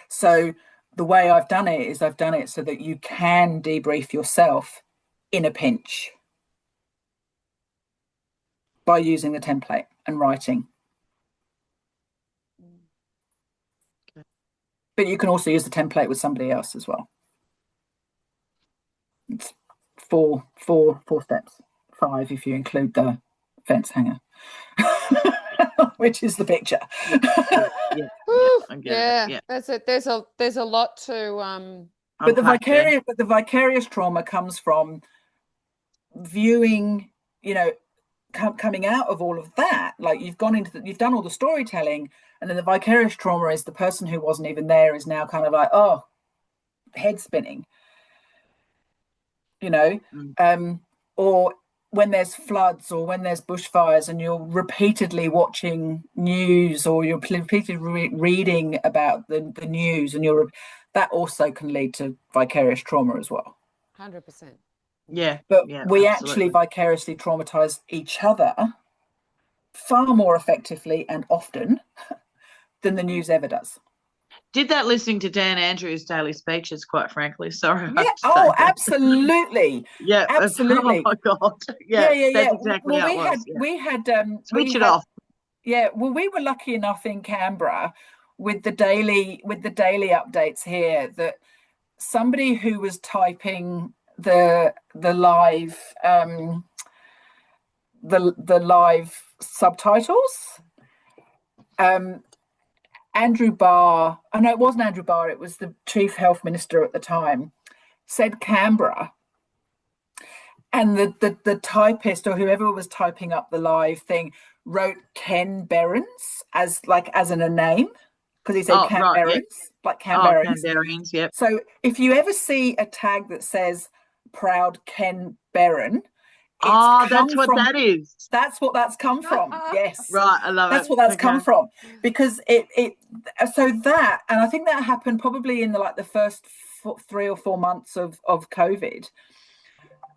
So the way I've done it is I've done it so that you can debrief yourself in a pinch by using the template and writing. But you can also use the template with somebody else as well. It's four steps, 5 if you include the fence hanger, which is the picture. That's it. There's a lot to but the vicarious trauma comes from viewing, coming out of all of that. Like you've done all the storytelling, and then the vicarious trauma is the person who wasn't even there is now kind of like, oh, head spinning, or when there's floods or when there's bushfires and you're repeatedly watching news or you're repeatedly reading about the news, and that also can lead to vicarious trauma as well. 100%. Yeah. But we actually vicariously traumatize each other far more effectively and often than the news ever does. Did that listening to Dan Andrews' daily speeches, quite frankly. Sorry. Yeah. Oh, absolutely. Yeah. Absolutely. Oh my God. Yeah. That's exactly how it was. We had Switch it off. Yeah. Well, we were lucky enough in Canberra with the daily updates here that somebody who was typing the live the live subtitles, Andrew Barr, oh no, it wasn't Andrew Barr, it was the Chief Health Minister at the time, said Canberra, and the typist or whoever was typing up the live thing wrote Ken Berens as a name, because he said Canberrans, like Canberrans. Canberrans, yep. So if you ever see a tag that says proud Ken Berren, that's what that is. That's what that's come from. Yes. Right, I love that's it. What that's come from. Because so that, and I think that happened probably in the first 3 or 4 months of COVID.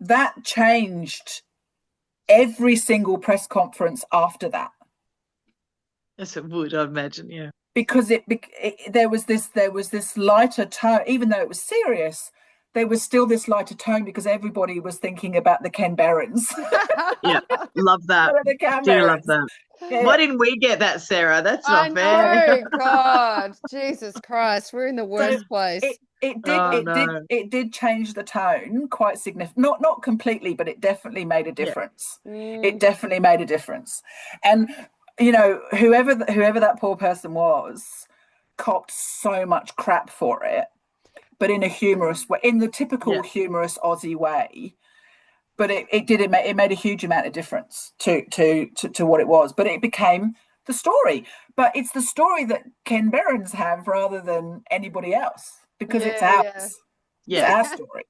That changed every single press conference after that. Yes, it would, I imagine, yeah. Because there was this lighter tone, even though it was serious. There was still this lighter tone because everybody was thinking about the Ken Berens. Yeah, love that. Do love that. Yeah. Why didn't we get that, Sarah? That's not fair. God, Jesus Christ, we're in the worst place. It did change the tone quite significantly. Not completely, but it definitely made a difference. Yeah. It definitely made a difference. And whoever that poor person was, copped so much crap for it. But in a humorous way, in the typical humorous Aussie way. But it made a huge amount of difference to what it was. But it became the story. But it's the story that Ken Berens have rather than anybody else, because it's ours. Yeah. It's our story.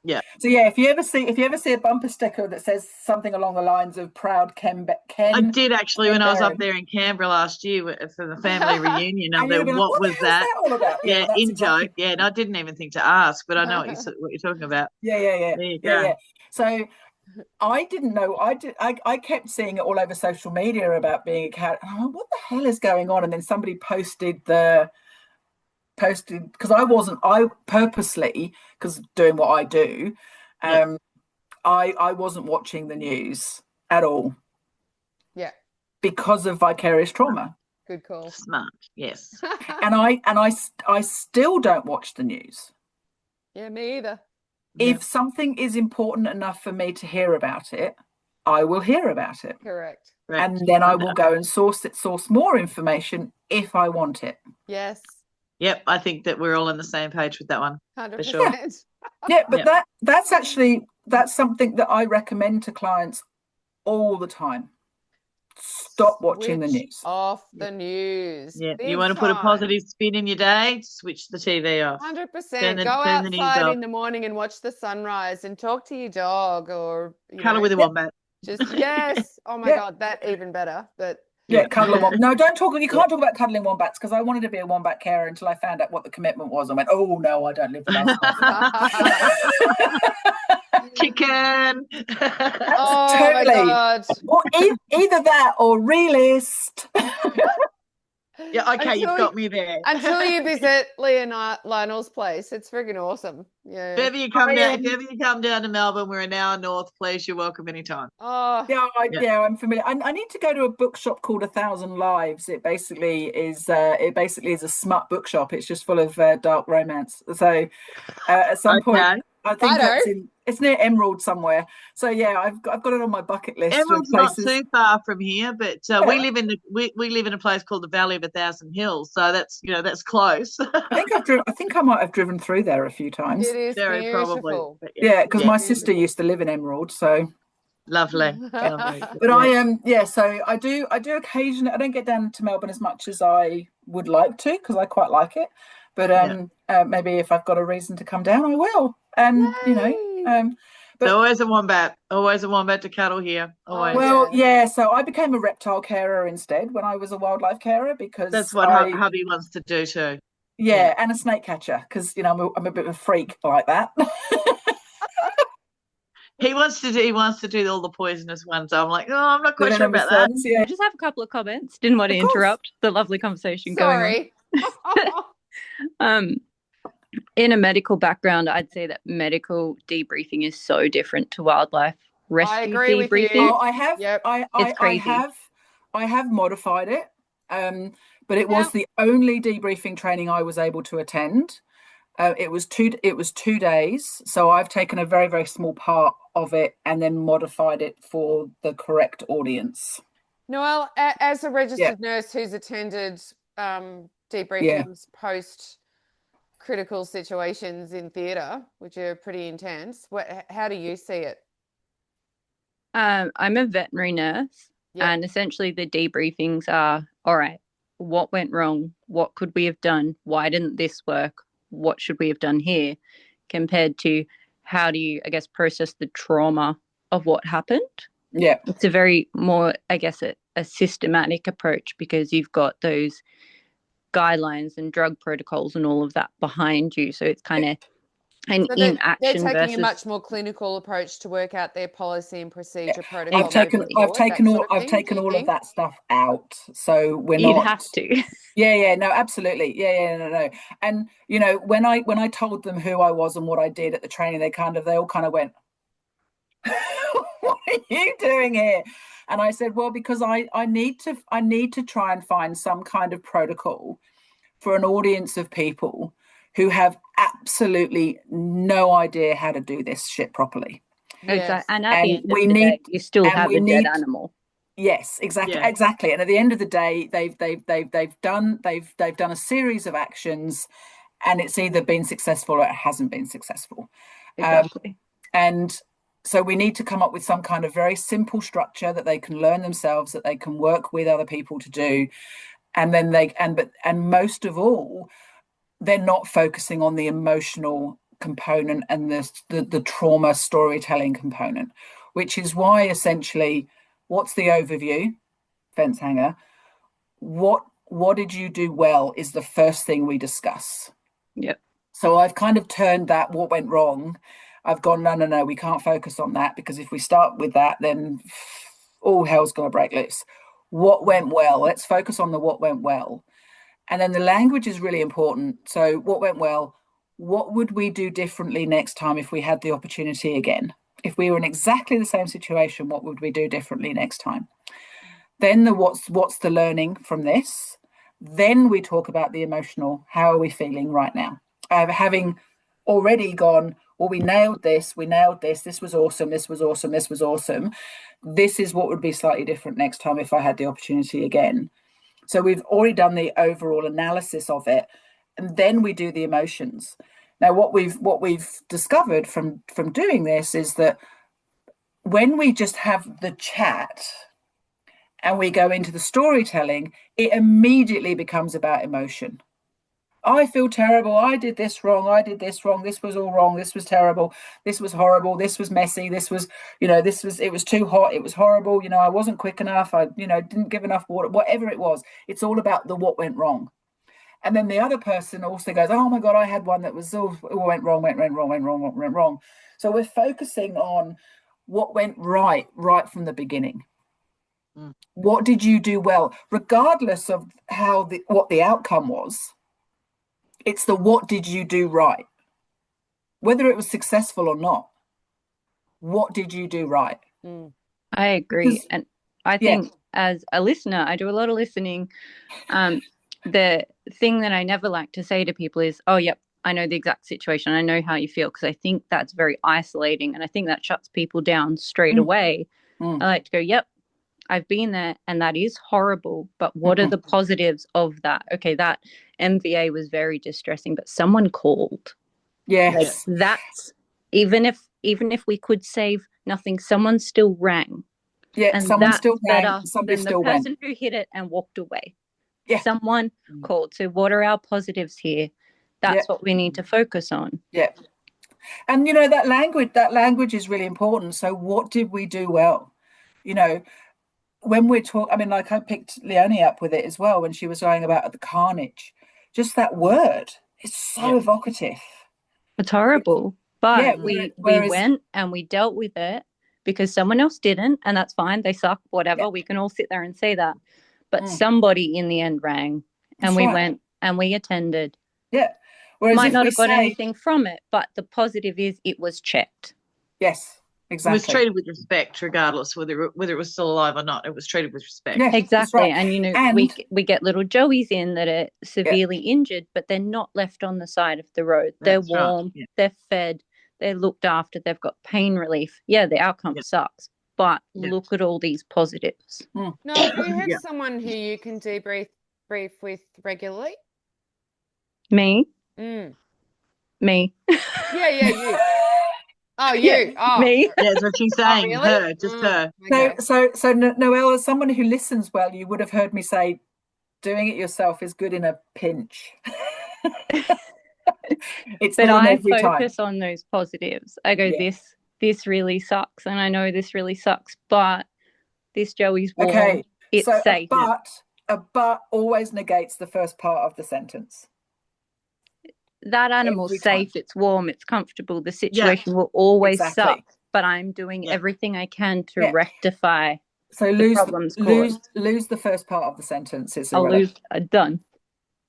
Yeah. So if you ever see a bumper sticker that says something along the lines of "Proud Ken," I did actually when I was up there in Canberra last year for the family reunion. I was what was that? All about? Yeah, in joke. Yeah, and I didn't even think to ask, but I know what you're talking about. Yeah. So I didn't know. I kept seeing it all over social media about being a cat. And I'm like, what the hell is going on? And then somebody posted because I purposely, because doing what I do, I wasn't watching the news at all. Yeah. Because of vicarious trauma. Good call. Smart. Yes. and I still don't watch the news. Yeah, me either. If something is important enough for me to hear about it, I will hear about it. Correct. And then I will go and source more information if I want it. Yes. Yep, I think that we're all on the same page with that one. 100%. For sure. Yeah, but that's something that I recommend to clients all the time. Stop watching the news. Off the news. Yeah, you want to put a positive spin in your day? Switch the TV off. 100%. Go outside in the morning and watch the sunrise and talk to your dog or cuddle with a wombat. Just yes. Oh my God, that even better. But cuddle a wombat. No, don't talk. You can't talk about cuddling wombats, because I wanted to be a wombat carer until I found out what the commitment was. I went, oh no, I don't live with us. Chicken. Oh totally. My God. Or either that or realist. Yeah, okay, you've got me there. Until you visit Lionel's place, it's friggin' awesome. Yeah. If ever you come down to Melbourne, we're an hour north, please. You're welcome anytime. Oh, I'm familiar. I need to go to a bookshop called 1,000 Lives. It basically is a smut bookshop. It's just full of dark romance. So at some point, I think it's near Emerald somewhere. So I've got it on my bucket list. Emerald's not too far from here, but we live in a place called the Valley of 1,000 Hills. So that's close. I think I might have driven through there a few times. It is very beautiful. Probably. Yeah, because my sister used to live in Emerald, so lovely. But so I do occasionally. I don't get down to Melbourne as much as I would like to, because I quite like it. But maybe if I've got a reason to come down, I will. But always a wombat to cuddle here. Always. Well, so I became a reptile carer instead when I was a wildlife carer, because that's what hubby wants to do too. Yeah, and a snake catcher, because I'm a bit of a freak like that. He wants to do all the poisonous ones. I'm like, oh, I'm not quite sure about that. Yeah. I just have a couple of comments. Didn't want to interrupt the lovely conversation Sorry. going on. In a medical background, I'd say that medical debriefing is so different to wildlife rescue I agree with debriefing. you. Oh, I have. Yep. It's crazy. I have modified it, but it was the only debriefing training I was able to attend. It was 2 days, so I've taken a very, very small part of it and then modified it for the correct audience. Noelle, as a registered nurse who's attended debriefings post critical situations in theatre, which are pretty intense, how do you see it? I'm a veterinary nurse, and essentially the debriefings are, all right, what went wrong? What could we have done? Why didn't this work? What should we have done here? Compared to how do you, I guess, process the trauma of what happened? Yeah. It's a very more, I guess, a systematic approach, because you've got those guidelines and drug protocols and all of that behind you. So it's kind of an inaction. They're taking versus a much more clinical approach to work out their policy and procedure protocol. I've taken all of that stuff out, so we're not. You'd have to. Yeah, no, absolutely. No. And when I told them who I was and what I did at the training, they all kind of went, "What are you doing here?" And I said, "Well, because I need to try and find some kind of protocol for an audience of people who have absolutely no idea how to do this shit properly." Exactly. And at the end of the day, you still have a dead animal. Yes, exactly. And at the end of the day, they've done a series of actions, and it's either been successful or it hasn't been successful. Exactly. And so we need to come up with some kind of very simple structure that they can learn themselves, that they can work with other people to do, and then most of all, they're not focusing on the emotional component and the trauma storytelling component, which is why essentially, what's the overview, fence hanger? What did you do well is the first thing we discuss. Yep. So I've kind of turned that what went wrong. I've gone, no, we can't focus on that, because if we start with that, then all hell's going to break loose. What went well? Let's focus on the what went well. And then the language is really important. So what went well? What would we do differently next time if we had the opportunity again? If we were in exactly the same situation, what would we do differently next time? Then what's the learning from this? Then we talk about the emotional. How are we feeling right now? Having already gone, well, we nailed this. This was awesome. This was awesome. This was awesome. This is what would be slightly different next time if I had the opportunity again. So we've already done the overall analysis of it, and then we do the emotions. Now, what we've discovered from doing this is that when we just have the chat and we go into the storytelling, it immediately becomes about emotion. I feel terrible. I did this wrong. This was all wrong. This was terrible. This was horrible. This was messy. This was, it was too hot. It was horrible. I wasn't quick enough. I, didn't give enough water, whatever it was. It's all about the what went wrong. And then the other person also goes, oh my God, I had one that was all went wrong. So we're focusing on what went right from the beginning. What did you do well, regardless of what the outcome was? It's the what did you do right, whether it was successful or not. What did you do right? I agree. And I think as a listener, I do a lot of listening. The thing that I never like to say to people is, oh, yep, I know the exact situation. I know how you feel, because I think that's very isolating. And I think that shuts people down straight away. I like to go, yep, I've been there, and that is horrible. But what are the positives of that? Okay, that MVA was very distressing, but someone called. Yes. Like, that's even if we could save nothing, someone still rang. Yeah, and someone still rang. Better somebody than still the person went. who hit it and walked away. Yeah. Someone called. So what are our positives here? That's what we need to focus on. Yeah. And that language is really important. So what did we do well? When we're talking, I picked Leonie up with it as well when she was going about the carnage. Just that word is so evocative. It's horrible. But Yeah, we went and we dealt with it because someone else didn't, and that's fine. They suck, whatever. Yeah. We can all sit there and say that. But Mm. somebody in the end rang, and That's we right. went and we attended. Yeah. Whereas Might if not we have got say, anything from it, but the positive is it was checked. yes, It was exactly. treated with respect, regardless whether it was still alive or not. It was treated with respect. Yeah, that's Exactly. right. And, you know, And we get little Joeys in that are severely injured, but they're not left on the side of the road. They're That's right, warm, yeah. they're fed, they're looked after, they've got pain relief. Yeah, the outcome Yeah. sucks, but Yeah. look at all these positives. No, do you have Yeah. someone who you can debrief with regularly? Me? Mm. Me. Yeah, you. Oh, you. Yeah. Oh, Me. Yeah, that's what she's oh, saying. really? Her, just her. Okay. So Noelle, as someone who listens well, you would have heard me say doing it yourself is good in a pinch. It's But not I every time. focus on those positives. I go, Yeah. this really sucks, and I know this really sucks, but this Joey's warm. Okay. It's So safe. a but always negates the first part of the sentence. That animal's Every safe, time. it's warm, it's comfortable. The situation will always Exactly. suck, but I'm doing Yeah. everything I can to Yeah. rectify So the problems caused. lose the first part of the sentence. It's I'll irrelevant. lose. Done.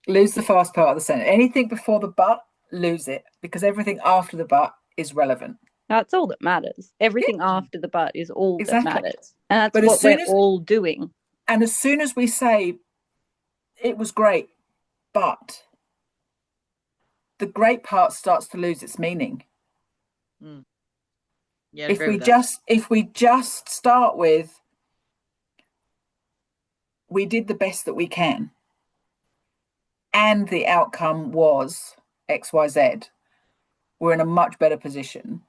Lose the first part of the sentence. Anything before the but, lose it, because everything after the but is relevant. That's all that matters. Everything after the but is all Exactly. that matters, and that's But as what soon we're as- all doing. And as soon as we say it was great, but the great part starts to lose its meaning. Yeah, If we just start with we did the best that we can and the outcome was XYZ, we're in a much better position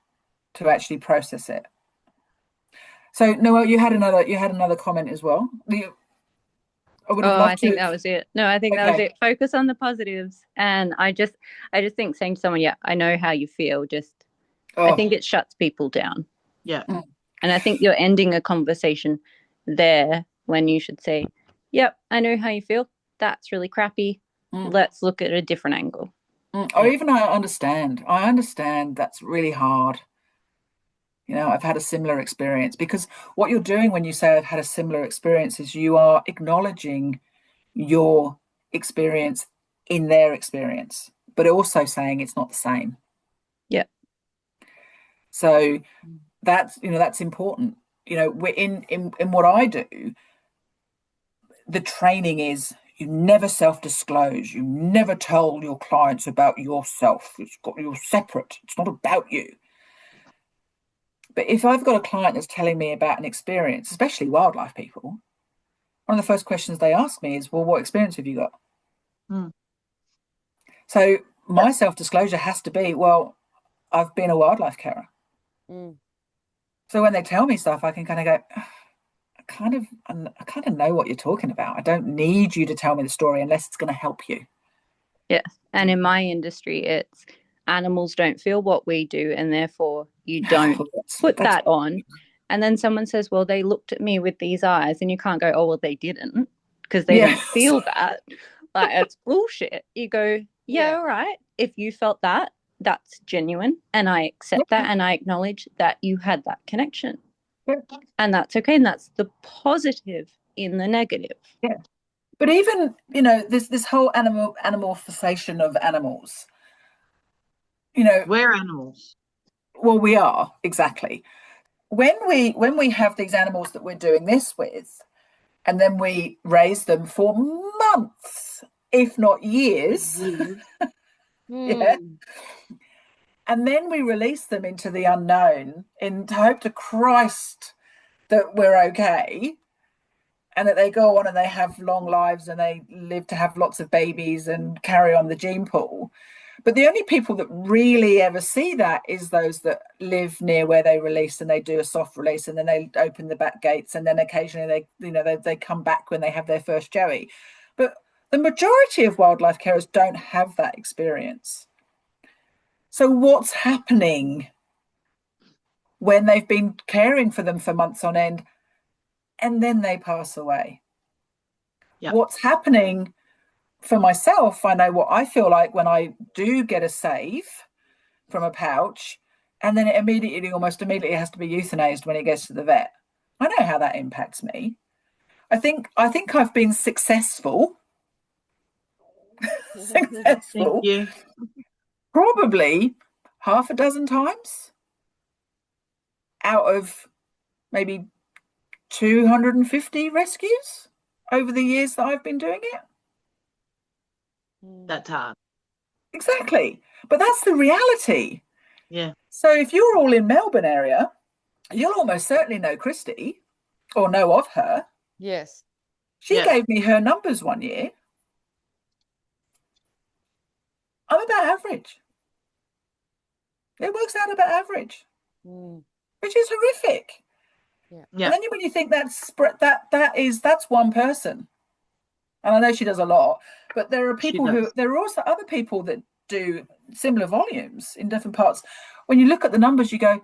to actually process it. So Noelle, you had another comment as well. I think that was it. No, I think that was Okay. it. Focus on the positives. And I just think saying to someone, yeah, I know how you feel, I think it shuts people down. Yeah. And I think you're ending a conversation there when you should say, yep, I know how you feel. That's really crappy. Let's look at a different angle. Or even I understand that's really hard. You know, I've had a similar experience, because what you're doing when you say I've had a similar experience is you are acknowledging your experience in their experience, but also saying it's not the same. Yeah. So that's important. You know, we're in what I do, the training is you never self-disclose. You never tell your clients about yourself. You're separate. It's not about you. But if I've got a client that's telling me about an experience, especially wildlife people, one of the first questions they ask me is, well, what experience have you got? So my self-disclosure has to be, well, I've been a wildlife carer. So when they tell me stuff, I can kind of go, I kind of know what you're talking about. I don't need you to tell me the story unless it's going to help you. Yes. And in my industry, it's animals don't feel what we do, and therefore you don't put that on. And then someone says, well, they looked at me with these eyes, and you can't go, oh, well, they didn't, because they don't feel that. Like, it's bullshit. You go, yeah, all right. If you felt that, that's genuine, and I accept that, and I acknowledge that you had that connection. And that's okay, and that's the positive in the negative. Yeah. But even, you know, this whole animorphization of animals, you know, we're animals. Well, we are, exactly. When we have these animals that we're doing this with, and then we raise them for months, if not years, yeah, and then we release them into the unknown in hope to Christ that we're okay, and that they go on and they have long lives and they live to have lots of babies and carry on the gene pool. But the only people that really ever see that is those that live near where they release, and they do a soft release, and then they open the back gates, and then occasionally they come back when they have their first joey. But the majority of wildlife carers don't have that experience. So what's happening when they've been caring for them for months on end, and then they pass away? Yep. What's happening for myself, I know what I feel like when I do get a save from a pouch, and then it almost immediately has to be euthanized when it gets to the vet. I know how that impacts me. I think I've been successful Thank successful you. probably half a dozen times out of maybe 250 rescues over the years that I've been doing it. That's hard. Exactly. But that's the reality. Yeah. So if you're all in Melbourne area, you'll almost certainly know Christy or know of her. Yes. She gave me her numbers one year. I'm about average. It works out about average, which is horrific. Yeah. And then when you think that's one person, and I know she does a lot, but there are also other people that do similar volumes in different parts. When you look at the numbers, you go,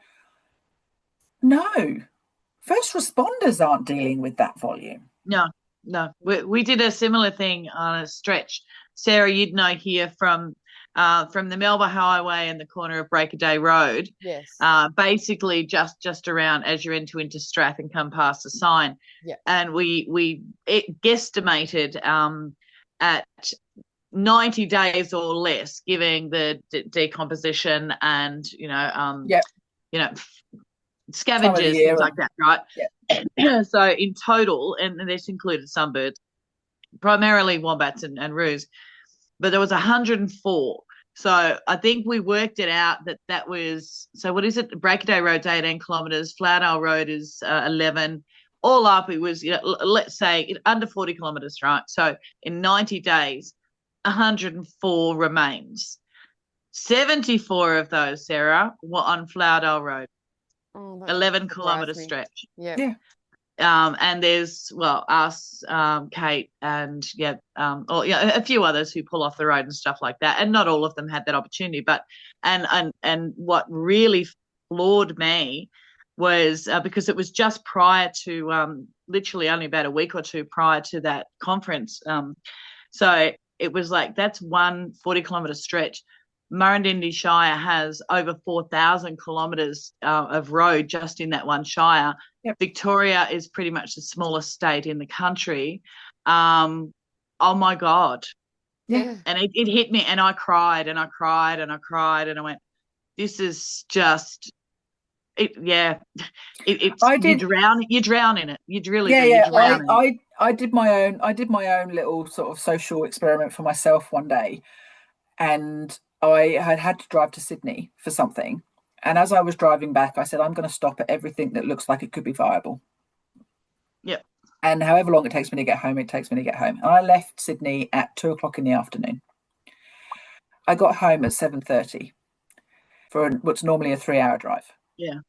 no, first responders aren't dealing with that volume. No. We did a similar thing on a stretch. Sarah, you'd know here from the Melbourne Highway and the corner of Breakaday Road. Yes. Basically just around as you enter into Strath and come past the sign. Yeah. And we guesstimated at 90 days or less, giving the decomposition and scavengers, things like that, right? Yeah. So in total, and this included some birds, primarily wombats and roos, but there was 104. So I think we worked it out that was, so what is it? Breakaday Road's 18 kilometres, Floudale Road is 11. All up, it was, let's say under 40 kilometres, right? So in 90 days, 104 remains. 74 of those, Sarah, were on Floudale Road. 11-kilometre stretch. Yeah. And there's us, Kate, and a few others who pull off the road and stuff like that, and not all of them had that opportunity. But and what really floored me was because it was just prior to literally only about a week or two prior to that conference. So it was like that's one 40-kilometre stretch. Murrindindi Shire has over 4,000 kilometres of road just in that one shire. Yep. Victoria is pretty much the smallest state in the country. Oh my God. Yeah. And it hit me, and I cried and I cried and I cried, and I went, this is just it. Yeah. You drown in it. You really do. Yeah. You drown in it. I did my own little sort of social experiment for myself one day, and I had to drive to Sydney for something. And as I was driving back, I said, I'm going to stop at everything that looks like it could be viable. Yep. And however long it takes me to get home, it takes me to get home. And I left Sydney at 2:00 in the afternoon. I got home at 7:30 for what's normally a 3-hour drive. Yeah.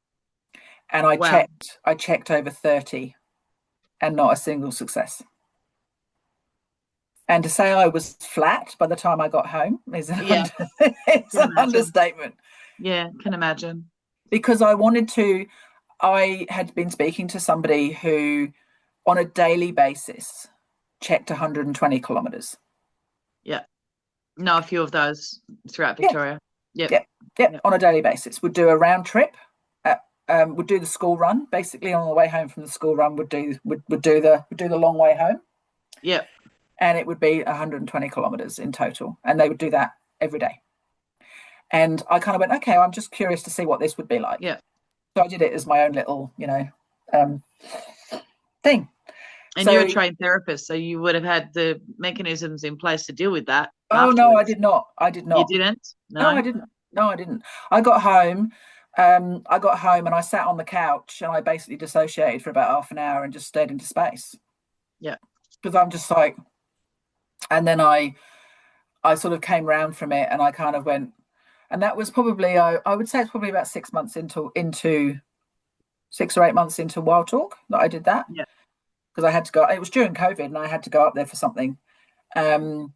And I checked over 30 and not a single success. And to say I was flat by the time I got home is it's an understatement. Yeah, can imagine. Because I had been speaking to somebody who on a daily basis checked 120 kilometres. Yeah. Know a few of those throughout Victoria. Yep. On a daily basis. Would do a round trip. Would do the school run. Basically on the way home from the school run would do the long way home. Yep. And it would be 120 kilometres in total. And they would do that every day. And I kind of went, okay, I'm just curious to see what this would be like. Yeah. So I did it as my own little, thing. And you're a trained therapist, so you would have had the mechanisms in place to deal with that. Oh, no, I did not. You didn't? No, I didn't. I got home. And I sat on the couch and I basically dissociated for about half an hour and just stared into space. Yeah. Because I'm just like, and then I sort of came round from it and I kind of went, and that was probably, I would say it's probably about 6 months into 6 or 8 months into Wild Talk that I did that. Yeah. Because I had to go, it was during COVID and I had to go up there for something. And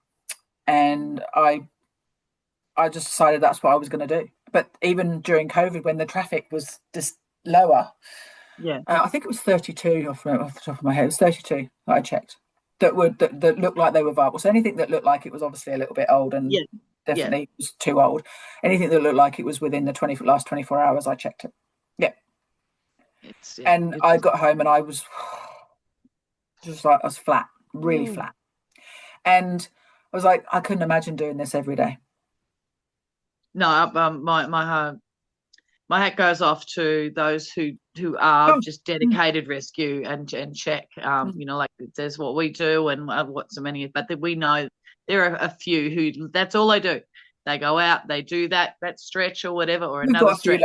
I just decided that's what I was going to do. But even during COVID, when the traffic was just lower, I think it was 32 off the top of my head. It was 32 that I checked that looked like they were viable. So anything that looked like it was obviously a little bit old and definitely was too old. Anything that looked like it was within the last 24 hours, I checked it. Yeah. And I got home and I was just like, I was flat, really flat. And I was like, I couldn't imagine doing this every day. No, my hat goes off to those who are just dedicated rescue and check. You know, like there's what we do and what so many, but we know there are a few who that's all they do. They go out, they do that stretch or whatever, or another stretch.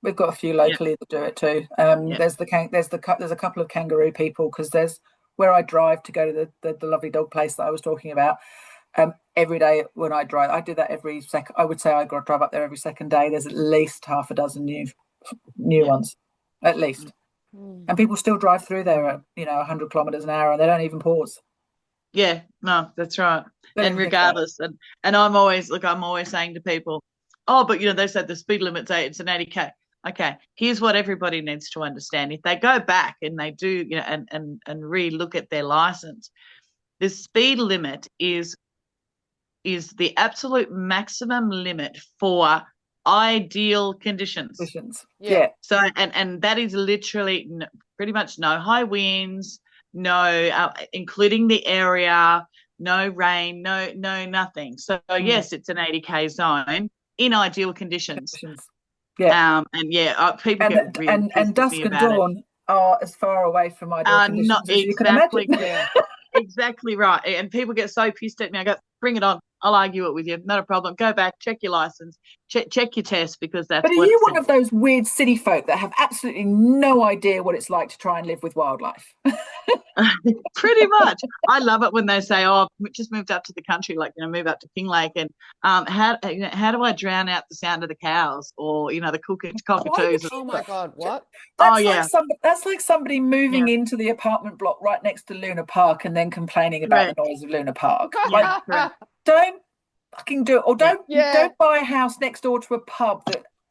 We've got a few locally that do it too. There's a couple of kangaroo people, because there's where I drive to go to the lovely dog place that I was talking about. Every day when I drive, I do that every second. I would say I drive up there every second day. There's at least half a dozen new ones, at least. And people still drive through there at 100 kilometers an hour, and they don't even pause. Yeah, no, that's right. And regardless, and I'm always saying to people, oh, but they said the speed limit's it's an 80k. Okay, here's what everybody needs to understand. If they go back and they do, and re-look at their license, the speed limit is the absolute maximum limit for ideal conditions. Yeah. So and that is literally pretty much no high winds, no including the area, no rain, no nothing. So yes, it's an 80k zone in ideal conditions. Yeah. People get really and dusk and dawn are as far away from ideal conditions as you can imagine. Yeah. Exactly right. And people get so pissed at me. I go, bring it on. I'll argue it with you. Not a problem. Go back, check your license, check your test, because that's. But are you one of those weird city folk that have absolutely no idea what it's like to try and live with wildlife? Pretty much. I love it when they say, "Oh, I've just moved up to the country, like move up to Kinglake, and how do I drown out the sound of the cows or the cockatoos?" Oh my God, what? That's like somebody moving into the apartment block right next to Luna Park and then complaining about the noise of Luna Park. Don't fucking do it, or don't buy a house next door to a pub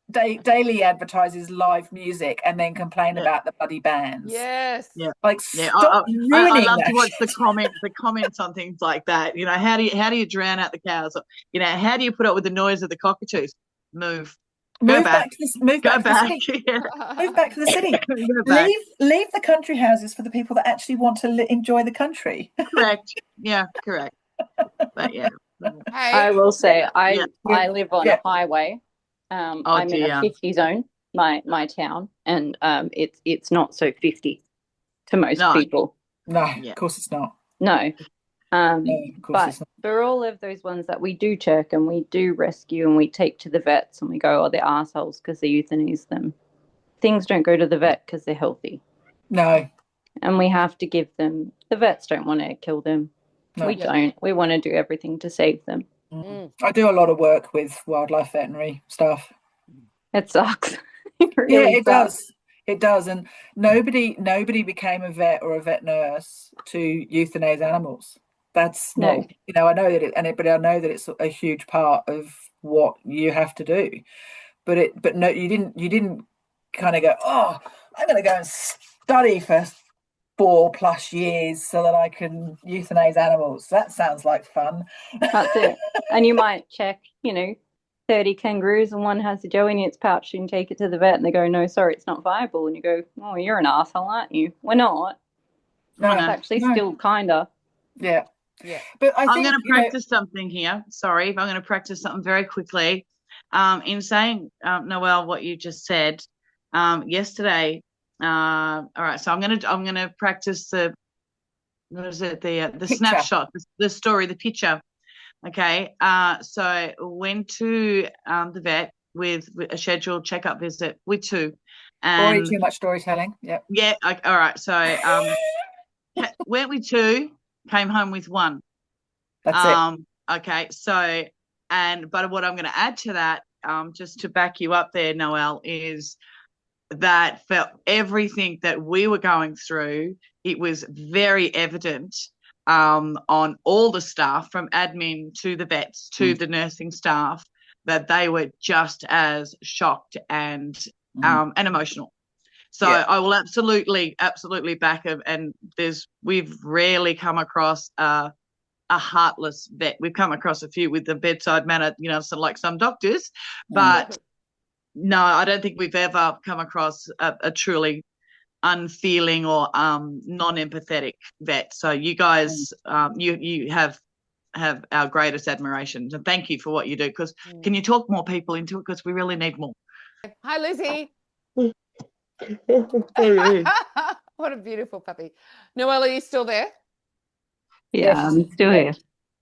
that daily advertises live music and then complain about the bloody bands. Yes. Yeah. Stop ruining I love that. to watch the comments on things like that. How do you drown out the cows? Or, how do you put up with the noise of the cockatoos? Move back to the city. Move back to the city. Leave the country houses for the people that actually want to enjoy the country. Correct. Yeah, correct. But yeah. I will say I live on a highway. I'm in a 50 zone, my town, and it's not so 50 to most people. No, of course it's not. No. But for all of those ones that we do check and we do rescue and we take to the vets and we go, oh, they're assholes because they euthanize them. Things don't go to the vet because they're healthy. No. And we have to give them, the vets don't want to kill them. No. We don't. We want to do everything to save them. I do a lot of work with wildlife veterinary stuff. It sucks. It sucks. It does. And nobody became a vet or a vet nurse to euthanize animals. That's not, I know that but I know that it's a huge part of what you have to do. But no, you didn't kind of go, oh, I'm going to go and study for 4+ years so that I can euthanize animals. That sounds like fun. That's it. And you might check, 30 kangaroos and one has a joey in its pouch and take it to the vet and they go, no, sorry, it's not viable. And you go, oh, you're an asshole, aren't you? We're not. No, it's actually still kinda. Yeah. Yeah. But I'm going to practice something here. Sorry, I'm going to practice something very quickly. In saying, Noelle, what you just said yesterday. All right, so I'm gonna practice the snapshot, the story, the picture. Okay. So went to the vet with a scheduled checkup visit with 2. And already too much storytelling. Yep. Yeah. All right. So went with 2, came home with 1. That's it. Okay. So but what I'm going to add to that, just to back you up there, Noelle, is that for everything that we were going through, it was very evident on all the staff, from admin to the vets to the nursing staff, that they were just as shocked and emotional. So I will absolutely back them. And we've rarely come across a a heartless vet. We've come across a few with the bedside manner, you know, so like some doctors, Mm. but no, I don't think we've ever come across a truly unfeeling or non-empathetic vet. So you guys, you have our greatest admiration. So thank you for what you do. Because can you talk more people into it? Because we really need more. Hi, Lizzie. Sorry. What a beautiful puppy. Noelle, are you still there? Yeah, Yes. I'm still here.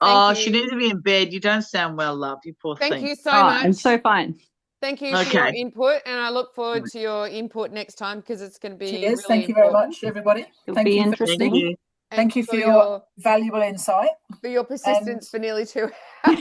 Oh, Thank she you. needs to be in bed. You don't sound well, love. You poor Thank thing. you so Oh, much. I'm so fine. Thank you for your Okay. input, and I look forward to your input next time because it's going to be Cheers. really Thank you very important. much, everybody. It'll Thank be you for interesting. Thank listening. you. Thank you for your valuable insight. for your persistence for nearly 2 hours.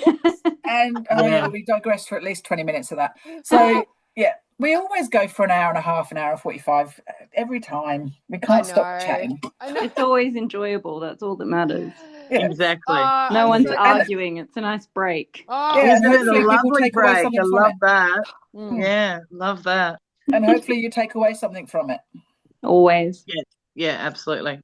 And Yeah. we digressed for at least 20 minutes of that. So, yeah, we always go for an hour and a half, an hour and 45 every time. We can't stop chatting. I know. It's always enjoyable. That's all that matters. Yeah. Exactly. No I'm one's so arguing. It's a nice break. Oh, Yeah, Isn't and it a hopefully people lovely take away break? something I from love it. that. Mm. Yeah, love that. And hopefully you take away something from it. Always. Yeah, absolutely.